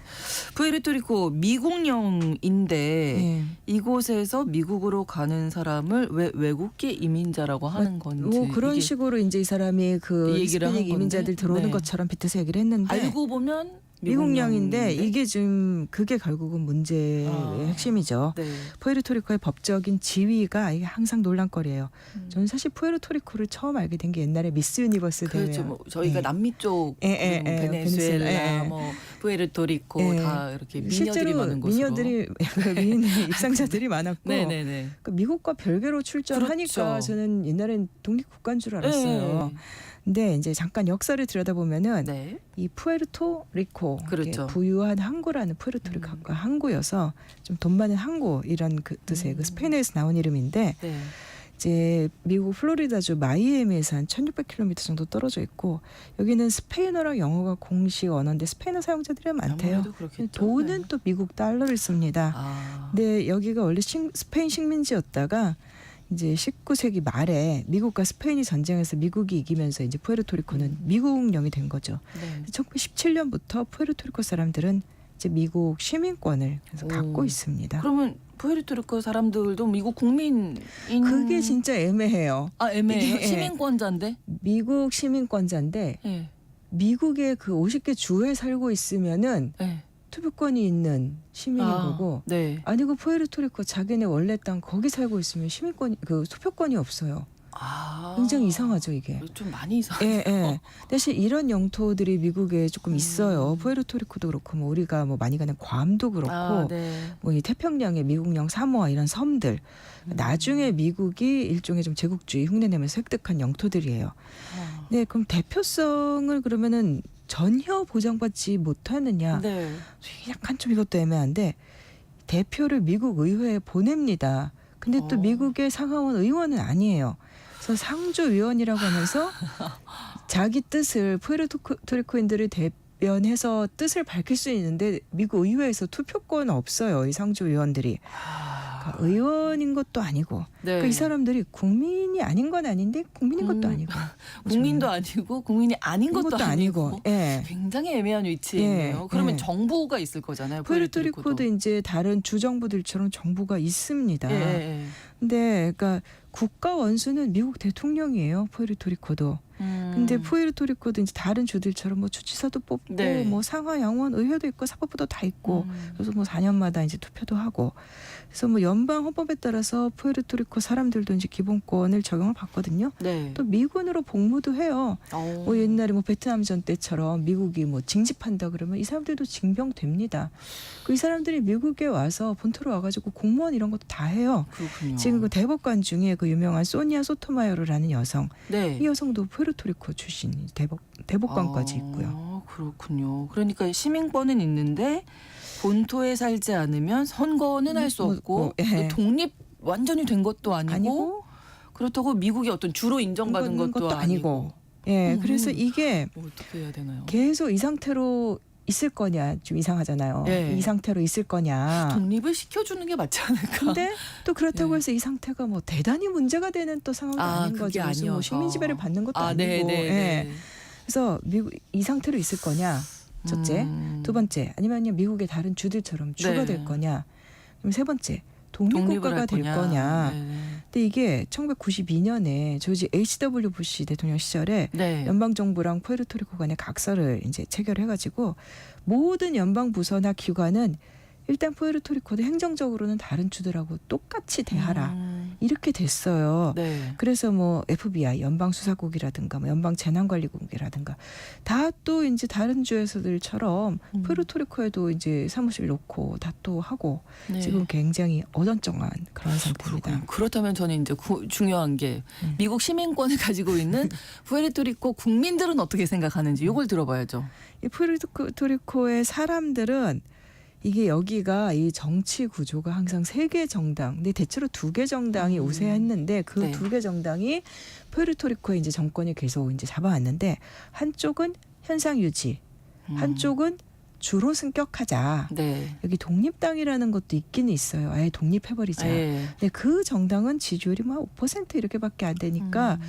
푸에르토리코 미국령인데 예. 이곳에서 미국으로 가는 사람을 왜 외국계 이민자라고 하는 건지 뭐 그런 이게 식으로 이제 이 사람이 그 얘기를 한 히스패닉 건데. 이민자들 들어오는 네. 것처럼 빗대서 얘기를 했는데 알고 보면 미국령인데 이게 좀 그게 결국은 문제의 핵심이죠. 네. 푸에르토리코의 법적인 지위가 이게 항상 논란거리예요. 저는 사실 푸에르토리코를 처음 알게 된 게 옛날에 미스 유니버스 대회. 그렇죠. 뭐 저희가 예. 남미 쪽 베네수엘라, 베네수엘라, 뭐 푸에르토리코 예. 다 이렇게 미녀들이 실제로 많은 곳으로. 미녀들이 미인 입상자들이 많았고 네네네. 그러니까 미국과 별개로 출전하니까 그렇죠. 저는 옛날엔 독립국가인 줄 알았어요. 근데 이제 잠깐 역사를 들여다보면은 네. 이 푸에르토리코 그렇죠. 부유한 항구라는 푸에르토리코가 항구여서 좀 돈 많은 항구 이런 그 뜻의 그 스페인어에서 나온 이름인데 네. 이제 미국 플로리다주 마이애미에서 한 1,600km 정도 떨어져 있고 여기는 스페인어랑 영어가 공식 언어인데 스페인어 사용자들이 많대요. 아무래도 그렇겠죠. 돈은 네. 또 미국 달러를 씁니다. 근데 여기가 원래 스페인 식민지였다가 이제 19세기 말에 미국과 스페인이 전쟁에서 미국이 이기면서 이제 푸에르토리코는 미국령이 된 거죠. 네. 1917년부터 푸에르토리코 사람들은 이제 미국 시민권을 그래서 갖고 있습니다. 그러면 푸에르토리코 사람들도 미국 국민인 그게 진짜 애매해요. 애매해요. 이게, 시민권자인데. 미국 시민권자인데 예. 미국의 그 50개 주에 살고 있으면은 예. 투표권이 있는 시민인 거고 네. 아니고 푸에르토리코 자기네 원래 땅 거기 살고 있으면 시민권 그 투표권이 없어요. 굉장히 이상하죠 이게. 좀 많이 이상해요. 예, 예. 대신 이런 영토들이 미국에 조금 있어요. 푸에르토리코도 그렇고 뭐 우리가 뭐 많이 가는 괌도 그렇고 네. 뭐 이 태평양의 미국령 사모아 이런 섬들 나중에 미국이 일종의 좀 제국주의 흉내내면서 획득한 영토들이에요. 네, 그럼 대표성을 그러면은 전혀 보장받지 못하느냐? 네. 약간 좀 이것도 애매한데 대표를 미국 의회에 보냅니다. 근데 또 미국의 상하원 의원은 아니에요. 그래서 상주위원이라고 하면서 자기 뜻을 푸에르토리코인들을 대변해서 뜻을 밝힐 수 있는데 미국 의회에서 투표권 없어요. 이 상주위원들이. 그러니까 의원인 것도 아니고 네. 그러니까 이 사람들이 국민이 아닌 건 아닌데 국민인 것도 아니고 국민도 아니고 국민이 아닌 것도 아니고. 예. 굉장히 애매한 위치에요. 예, 그러면 예. 정부가 있을 거잖아요. 푸에르토리코도 이제 다른 주정부들처럼 정부가 있습니다. 예. 근데 그러니까 국가 원수는 미국 대통령이에요. 푸에르토리코도. 근데 푸에르토리코도 이제 다른 주들처럼 뭐 주지사도 뽑고 네. 뭐 상하 양원 의회도 있고 사법부도 다 있고 그래서 뭐 4년마다 이제 투표도 하고 그래서 뭐 연방 헌법에 따라서 푸에르토리코 사람들도 이제 기본권을 적용을 받거든요. 네. 또 미군으로 복무도 해요. 뭐 옛날에 뭐 베트남전 때처럼 미국이 뭐 징집한다 그러면 이 사람들도 징병됩니다. 그 이 사람들이 미국에 와서 본토로 와가지고 공무원 이런 것도 다 해요. 그렇군요. 지금 그 대법관 중에 그 유명한 소니아 소토마요르라는 여성, 네. 이 여성도 푸에르토리코 출신 대법관까지 있고요. 그렇군요. 그러니까 시민권은 있는데 본토에 살지 않으면 선거는 할 수 없고 예. 독립 완전히 된 것도 아니고 그렇다고 미국의 어떤 주로 인정받은 것도 아니고. 예, 그래서 이게 어떻게 해야 되나요? 계속 이 상태로 있을 거냐 좀 이상하잖아요. 네. 이 상태로 있을 거냐. 독립을 시켜주는 게 맞지 않을까? 근데 또 그렇다고 네. 해서 이 상태가 뭐 대단히 문제가 되는 또 상황이 아닌 그게 거죠. 무슨 뭐 아니어서. 식민 지배를 받는 것도 아니고. 네. 예. 그래서 미국 이 상태로 있을 거냐. 첫째, 두 번째, 아니면 미국의 다른 주들처럼 주가 네. 될 거냐. 그럼 세 번째, 독립국가가 될 거냐. 네. 근데 이게 1992년에 조지 H.W. 부시 대통령 시절에 네. 연방 정부랑 푸에르토리코 간의 각서를 이제 체결해가지고 모든 연방 부서나 기관은 일단 푸에르토리코도 행정적으로는 다른 주들하고 똑같이 대하라. 이렇게 됐어요. 네. 그래서 뭐 FBI 연방수사국이라든가 뭐 연방재난관리국이라든가 다 또 이제 다른 주에서들처럼 푸에르토리코에도 이제 사무실 놓고 다 또 하고 네. 지금 굉장히 어정쩡한 그런 상태입니다. 그렇군요. 그렇다면 저는 이제 중요한 게 미국 시민권을 가지고 있는 푸에르토리코 국민들은 어떻게 생각하는지 이걸 들어봐야죠. 이 푸에르토리코의 사람들은 이게 여기가 이 정치 구조가 항상 3개 정당, 근데 대체로 2개 정당이 우세했는데 그 네. 2개 정당이 푸에르토리코의 이제 정권이 계속 이제 잡아왔는데 한쪽은 현상 유지, 한쪽은 주로 승격하자. 네. 여기 독립당이라는 것도 있기는 있어요. 아예 독립해버리자. 예. 근데 그 정당은 지지율이 막 5% 이렇게밖에 안 되니까,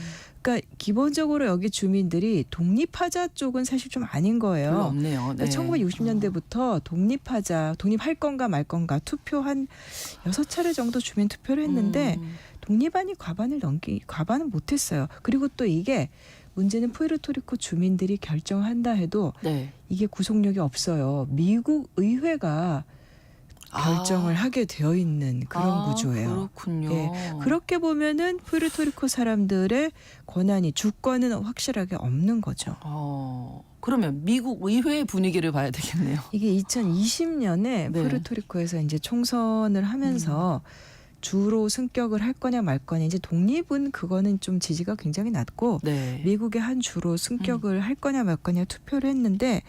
그러니까 기본적으로 여기 주민들이 독립하자 쪽은 사실 좀 아닌 거예요. 별로 없네요. 네. 1960년대부터 독립하자, 독립할 건가 말 건가 투표 한 6차례 정도 주민 투표를 했는데 독립안이 과반은 못했어요. 그리고 또 이게 문제는 푸에르토리코 주민들이 결정한다 해도 네. 이게 구속력이 없어요. 미국 의회가 결정을 하게 되어 있는 그런 구조예요. 그렇군요. 예, 그렇게 보면은 푸에르토리코 사람들의 권한이 주권은 확실하게 없는 거죠. 그러면 미국 의회의 분위기를 봐야 되겠네요. 이게 2020년에 네. 푸에르토리코에서 이제 총선을 하면서 주로 승격을 할 거냐 말 거냐, 이제 독립은 그거는 좀 지지가 굉장히 낮고 네. 미국의 한 주로 승격을 할 거냐 말 거냐 투표를 했는데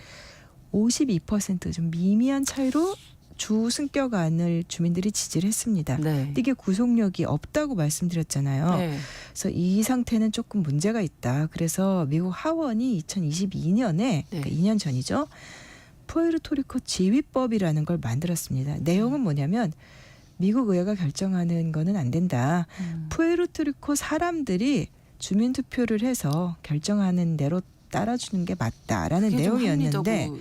52%좀 미미한 차이로 주 승격안을 주민들이 지지를 했습니다. 네. 이게 구속력이 없다고 말씀드렸잖아요. 네. 그래서 이 상태는 조금 문제가 있다. 그래서 미국 하원이 2022년에 그러니까 2년 전이죠. 푸에르토리코 지휘법이라는 걸 만들었습니다. 내용은 뭐냐면 미국 의회가 결정하는 거는 안 된다. 푸에르토리코 사람들이 주민 투표를 해서 결정하는 대로 따라주는 게 맞다라는 내용이었는데,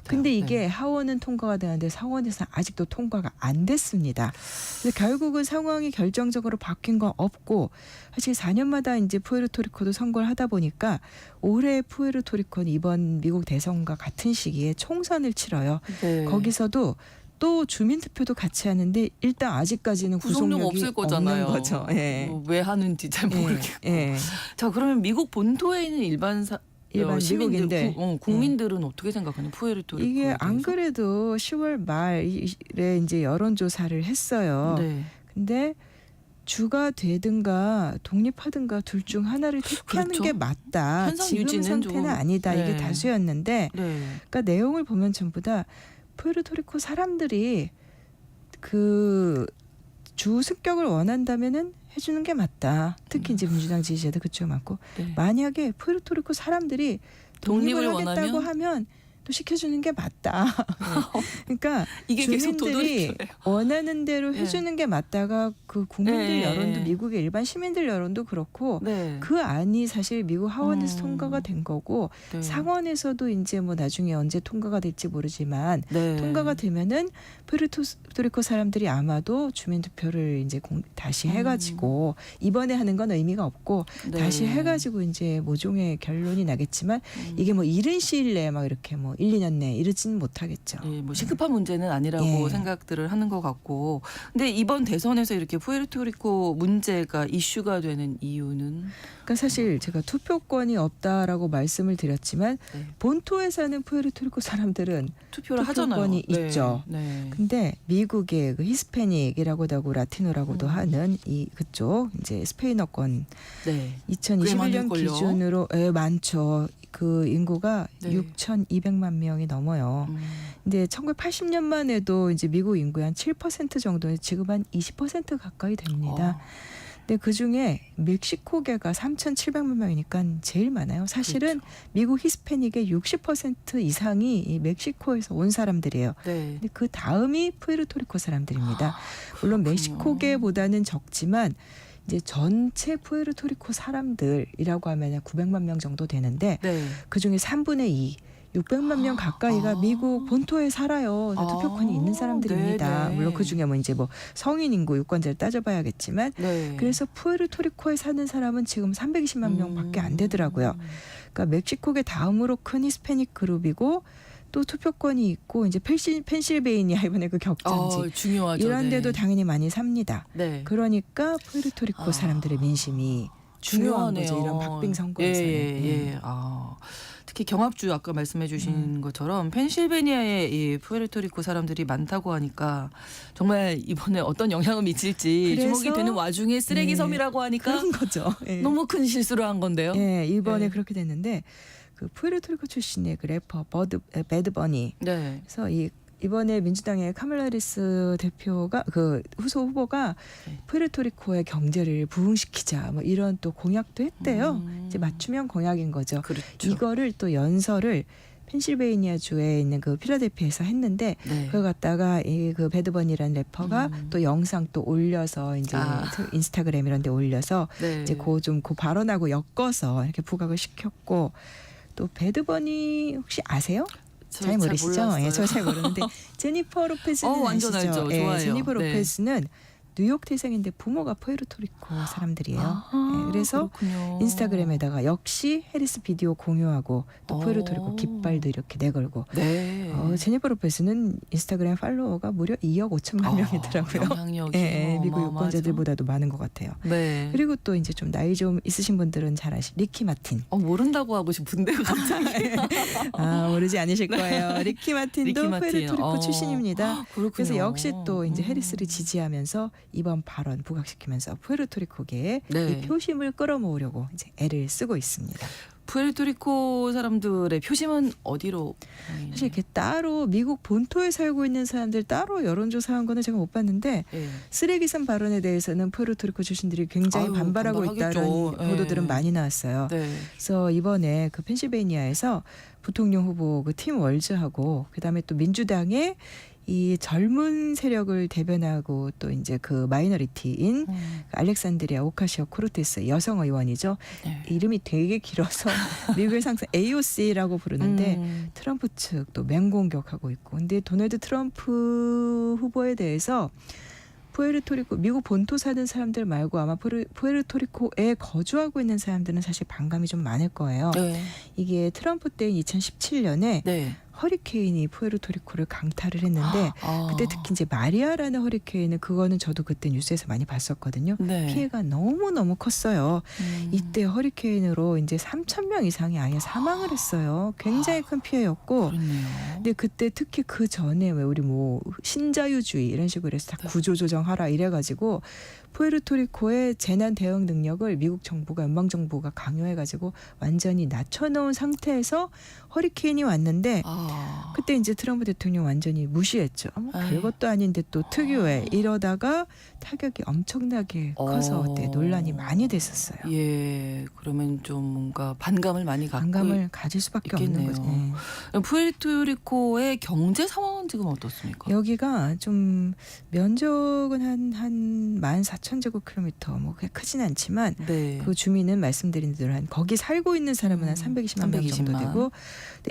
근데 이게 하원은 통과가 되는데 상원에서 아직도 통과가 안 됐습니다. 그래서 결국은 상황이 결정적으로 바뀐 건 없고, 사실 4년마다 이제 푸에르토리코도 선거를 하다 보니까 올해 푸에르토리코는 이번 미국 대선과 같은 시기에 총선을 치러요. 네. 거기서도 또 주민 투표도 같이 하는데 일단 아직까지는 구속력 구속력이 없을 거잖아요. 없는 거죠. 예. 왜 하는지 잘 모르겠고. 예. 자, 그러면 미국 본토에 있는 일반 시민들, 미국인들 국민들은 어떻게 생각하냐? 푸에르토리코. 이게 안 그래도 10월 말에 이제 여론조사를 했어요. 네. 근데 주가 되든가 독립하든가 둘 중 하나를 택하는 그렇죠. 게 맞다. 현상 지금 유지는 상태는 좀, 아니다. 이게 네. 다수였는데, 네. 그러니까 내용을 보면 전부 다 푸에르토리코 사람들이 그 주 습격을 원한다면은 해주는 게 맞다. 특히 이제 민주당 지지자들 그쪽 많고, 네. 만약에 푸에르토리코 사람들이 독립을 하겠다고 하면 또 시켜주는 게 맞다. 그러니까 이게 계속 주민들이 도돌이표예요. 원하는 대로 해주는 게 맞다가 그 국민들 네. 여론도, 미국의 일반 시민들 여론도 그렇고, 네. 그 안이 사실 미국 하원에서 통과가 된 거고, 네. 상원에서도 이제 뭐 나중에 언제 통과가 될지 모르지만 네. 통과가 되면은 푸에르토리코 사람들이 아마도 주민 투표를 이제 다시 해가지고, 이번에 하는 건 의미가 없고 네. 다시 해가지고 이제 모종의 결론이 나겠지만, 이게 뭐 이른 시일 내에 막 이렇게 뭐 1, 2년 내에 이르지는 못하겠죠. 예, 뭐 시급한 문제는 아니라고 예. 생각들을 하는 것 같고, 근데 이번 대선에서 이렇게 푸에르토리코 문제가 이슈가 되는 이유는 그러니까 사실 제가 투표권이 없다라고 말씀을 드렸지만, 네. 본토에 사는 푸에르토리코 사람들은 투표를 하잖아요. 투표권이 네. 있죠. 네. 근데 미국의 그 히스패닉이라고도 하고 라티노라고도 하는 이 그쪽 이제 스페인어권 네. 꽤 2021년 많을걸요? 기준으로 많죠. 그 인구가 네. 6,200만 명이 넘어요. 근데 1980년만 해도 이제 미국 인구의 한 7% 정도는 지금 한 20% 가까이 됩니다. 근데 그 중에 멕시코계가 3,700만 명이니까 제일 많아요. 사실은 그렇죠. 미국 히스패닉의 60% 이상이 이 멕시코에서 온 사람들이에요. 네. 근데 그 다음이 푸에르토리코 사람들입니다. 물론 멕시코계보다는 적지만 이제 전체 푸에르토리코 사람들이라고 하면 900만 명 정도 되는데, 네. 그 중에 3분의 2, 600만 명 가까이가 미국 본토에 살아요. 투표권이 있는 사람들입니다. 네네. 물론 그 중에 뭐 이제 뭐 성인 인구 유권자를 따져봐야겠지만, 네. 그래서 푸에르토리코에 사는 사람은 지금 320만 명밖에 안 되더라고요. 그러니까 멕시코계 다음으로 큰 히스패닉 그룹이고, 또 투표권이 있고 이제 펜실베이니아 이번에 그 격전지 중요하죠. 이런 데도 네. 당연히 많이 삽니다. 네. 그러니까 푸에르토리코 사람들의 민심이 중요한 거죠. 이런 박빙 선거에서는. 예. 특히 경합주 아까 말씀해주신 것처럼 펜실베니아에 이 푸에르토리코 사람들이 많다고 하니까 정말 이번에 어떤 영향을 미칠지 그래서- 주목이 되는 와중에 쓰레기 네. 섬이라고 하니까 그런 거죠. 예. 너무 큰 실수를 한 건데요. 예, 이번에 네. 그렇게 됐는데 그 푸에르토리코 출신의 그 래퍼 배드버니. 네. 그래서 이번에 민주당의 카멀라 해리스 대표가 그 후보가 네. 푸에르토리코의 경제를 부흥시키자 뭐 이런 또 공약도 했대요. 이제 맞춤형 공약인 거죠. 그렇죠. 이거를 또 연설을 펜실베이니아 주에 있는 그 필라델피아에서 했는데 네. 그걸 갖다가 이 그 배드버니라는 래퍼가 또 영상 또 올려서 이제 인스타그램 이런 데 올려서 네. 이제 그 발언하고 엮어서 이렇게 부각을 시켰고 또 배드버니 혹시 아세요? 잘 모르시죠? 예, 저 잘 모르는데 제니퍼 로페즈는 완전 아시죠? 알죠. 예, 좋아요. 제니퍼 네. 로페즈는 뉴욕 태생인데 부모가 푸에르토리코 사람들이에요. 예, 그래서 그렇군요. 인스타그램에다가 역시 해리스 비디오 공유하고 또 푸에르토리코 깃발도 이렇게 내걸고. 네. 제니퍼 로페즈는 인스타그램 팔로워가 무려 2억 5천만 명이더라고요. 영향력이 예, 미국 어마어마하죠. 유권자들보다도 많은 것 같아요. 네. 그리고 또 이제 좀 나이 좀 있으신 분들은 잘 아시 리키 마틴. 모른다고 하고 싶은데 갑자기. 모르지 않으실 거예요. 리키 마틴도 리키 마틴. 푸에르토리코 출신입니다. 그렇군요. 그래서 역시 또 이제 해리스를 지지하면서 이번 발언 부각시키면서 푸에르토리코계에 네. 이 표심을 끌어모으려고 이제 애를 쓰고 있습니다. 푸에르토리코 사람들의 표심은 어디로? 사실 이렇게 따로 미국 본토에 살고 있는 사람들 따로 여론조사한 거는 제가 못 봤는데 예. 쓰레기산 발언에 대해서는 푸에르토리코 출신들이 굉장히 아유, 반발하고 반발하겠죠. 있다는 예. 보도들은 많이 나왔어요. 네. 그래서 이번에 그 펜실베이니아에서 부통령 후보 그 팀 월즈하고 그다음에 또 민주당의 이 젊은 세력을 대변하고 또 이제 그 마이너리티인 알렉산드리아 오카시오 코르테스 여성 의원이죠. 네. 이름이 되게 길어서 미국의 상상 AOC라고 부르는데 트럼프 측 또 맹공격하고 있고. 근데 도널드 트럼프 후보에 대해서 푸에르토리코 미국 본토 사는 사람들 말고 아마 푸에르토리코에 거주하고 있는 사람들은 사실 반감이 좀 많을 거예요. 네. 이게 트럼프 때인 2017년에 네. 허리케인이 푸에르토리코를 강타를 했는데 그때 특히 이제 마리아라는 허리케인은 그거는 저도 그때 뉴스에서 많이 봤었거든요. 네. 피해가 너무너무 컸어요. 이때 허리케인으로 이제 3,000명 이상이 아예 사망을 했어요. 굉장히 큰 피해였고. 그렇네요. 근데 그때 특히 그 전에 왜 우리 뭐 신자유주의 이런 식으로 해서 다 구조조정하라 이래가지고 푸에르토리코의 재난 대응 능력을 미국 정부가 연방 정부가 강요해가지고 완전히 낮춰놓은 상태에서 허리케인이 왔는데 그때 이제 트럼프 대통령 완전히 무시했죠. 뭐 별것도 아닌데 또 특유의 이러다가 타격이 엄청나게 커서 그때 논란이 많이 됐었어요. 예, 그러면 좀 뭔가 반감을 많이 갖고 반감을 가질 수밖에 있겠네요. 없는 거죠. 네. 푸에르토리코의 경제 상황은 지금 어떻습니까? 여기가 좀 면적은 한 14,000제곱킬로미터 뭐 그게 크진 않지만 네. 그 주민은 말씀드린 대로 한 거기 살고 있는 사람은 한 320만 명 정도 320만. 되고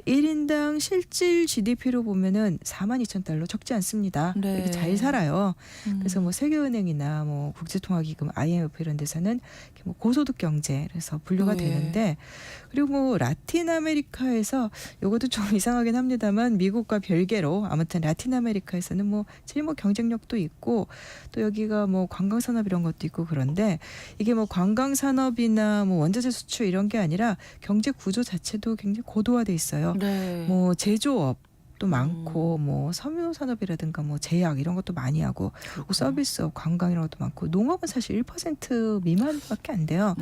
1인당 실질 GDP로 보면은 42,000달러 적지 않습니다. 네. 이렇게 잘 살아요. 그래서 뭐 세계은행이나 뭐 국제통화기금 IMF 이런 데서는 이렇게 뭐 고소득 경제 그래서 분류가 네. 되는데 그리고 뭐 라틴 아메리카에서 이것도 좀 이상하긴 합니다만 미국과 별개로 아무튼 라틴 아메리카에서는 뭐 제일 뭐 경쟁력도 있고 또 여기가 뭐 관광 산업 이런 것도 있고 그런데 이게 뭐 관광 산업이나 뭐 원자재 수출 이런 게 아니라 경제 구조 자체도 굉장히 고도화돼 있어요. 네. 뭐 제조업도 많고 뭐 섬유 산업이라든가 뭐 제약 이런 것도 많이 하고 서비스업, 관광 이런 것도 많고 농업은 사실 1% 미만밖에 안 돼요.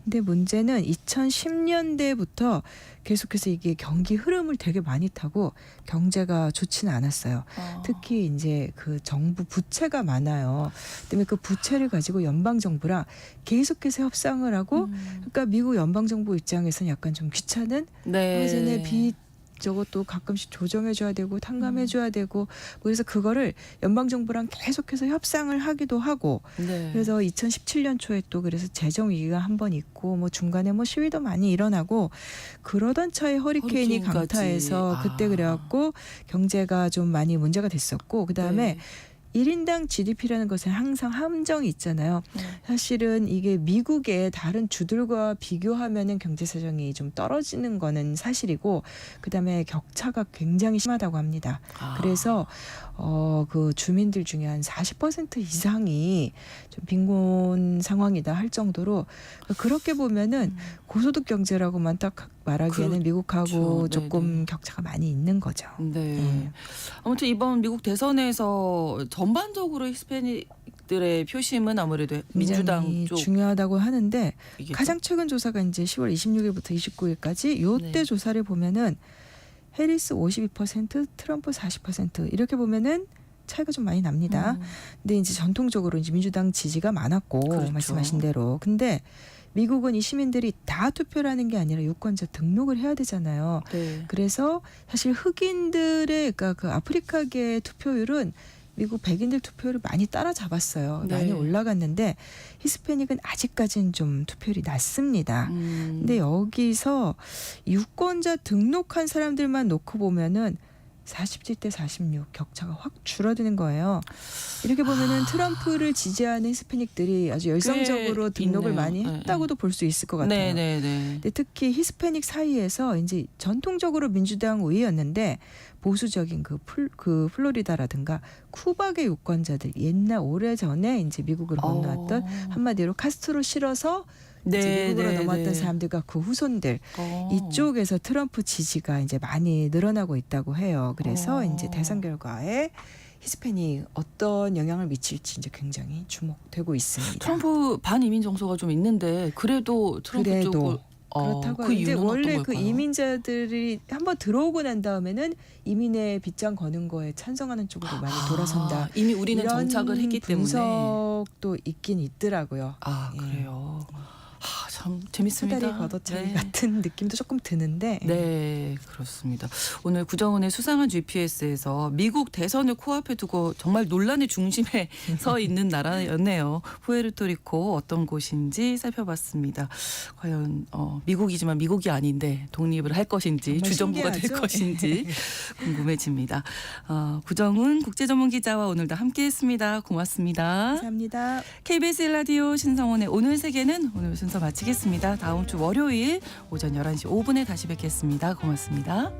근데 문제는 2010년대부터 계속해서 이게 경기 흐름을 되게 많이 타고 경제가 좋지는 않았어요. 특히 이제 그 정부 부채가 많아요. 때문에 그 부채를 가지고 연방 정부랑 계속해서 협상을 하고 그러니까 미국 연방 정부 입장에서는 약간 좀 귀찮은 네. 예전에 빚 저것도 가끔씩 조정해줘야 되고 탕감해줘야 되고 뭐 그래서 그거를 연방 정부랑 계속해서 협상을 하기도 하고 네. 그래서 2017년 초에 또 그래서 재정 위기가 한 번 있고 뭐 중간에 뭐 시위도 많이 일어나고 그러던 차에 허리케인이 허리케인까지. 강타해서 그때 그래갖고 경제가 좀 많이 문제가 됐었고 그 다음에 네. 1인당 GDP라는 것은 항상 함정이 있잖아요. 사실은 이게 미국의 다른 주들과 비교하면은 경제 사정이 좀 떨어지는 거는 사실이고, 그다음에 격차가 굉장히 심하다고 합니다. 그래서 그 주민들 중에 한 40% 이상이 좀 빈곤 상황이다 할 정도로, 그렇게 보면은 고소득 경제라고만 딱 말하기에는 미국하고 조금 격차가 많이 있는 거죠. 네. 아무튼 이번 미국 대선에서 전반적으로 히스패닉들의 표심은 아무래도 민주당 굉장히 쪽 중요하다고 하는데, 이겠죠? 가장 최근 조사가 이제 10월 26일부터 29일까지 요때 네. 조사를 보면은 해리스 52%, 트럼프 40% 이렇게 보면은 차이가 좀 많이 납니다. 근데 이제 전통적으로 이제 민주당 지지가 많았고, 그렇죠. 말씀하신 대로. 근데 미국은 이 시민들이 다 투표를 하는 게 아니라 유권자 등록을 해야 되잖아요. 네. 그래서 사실 흑인들의, 그러니까 그 아프리카계 투표율은 미국 백인들 투표율을 많이 따라잡았어요. 네. 많이 올라갔는데 히스패닉은 아직까지는 좀 투표율이 낮습니다. 근데 여기서 유권자 등록한 사람들만 놓고 보면은 47대 46 격차가 확 줄어드는 거예요. 이렇게 보면은 트럼프를 지지하는 히스패닉들이 아주 열성적으로 등록을 있네요. 많이 네, 했다고도 볼 수 있을 것 같아요. 네네네. 근데 특히 히스패닉 사이에서 이제 전통적으로 민주당 우위였는데 보수적인 그 플로리다라든가 쿠바계 유권자들, 옛날 오래전에 이제 미국으로 건너왔던 한마디로 카스트로 실어서 이제 미국으로 넘어왔던 사람들과 그 후손들, 이쪽에서 트럼프 지지가 이제 많이 늘어나고 있다고 해요. 그래서 이제 대선 결과에 히스패닉 어떤 영향을 미칠지 이제 굉장히 주목되고 있습니다. 트럼프 반이민 정서가 좀 있는데 그래도 트럼프 쪽을 그렇다고 그 이제 이유는 원래 어떤 그 걸까요? 이민자들이 한번 들어오고 난 다음에는 이민의 빗장 거는 거에 찬성하는 쪽으로 많이 돌아선다. 이미 우리는 이런 정착을 했기 때문에. 분석도 있긴 있더라고요. 아 예. 그래요. 참 재밌습니다. 수다리 걷어차기 네. 같은 느낌도 조금 드는데. 네, 그렇습니다. 오늘 구정은의 수상한 GPS에서 미국 대선을 코앞에 두고 정말 논란의 중심에 서 있는 나라였네요. 푸에르토리코 어떤 곳인지 살펴봤습니다. 과연 미국이지만 미국이 아닌데 독립을 할 것인지 정말 주정부가 될 신기하죠? 것인지 궁금해집니다. 구정은 국제전문기자와 오늘도 함께했습니다. 고맙습니다. 감사합니다. KBS 1라디오 신성원의 오늘 세계는 오늘 순서 마치겠습니다. 다음 주 월요일 오전 11시 5분에 다시 뵙겠습니다. 고맙습니다.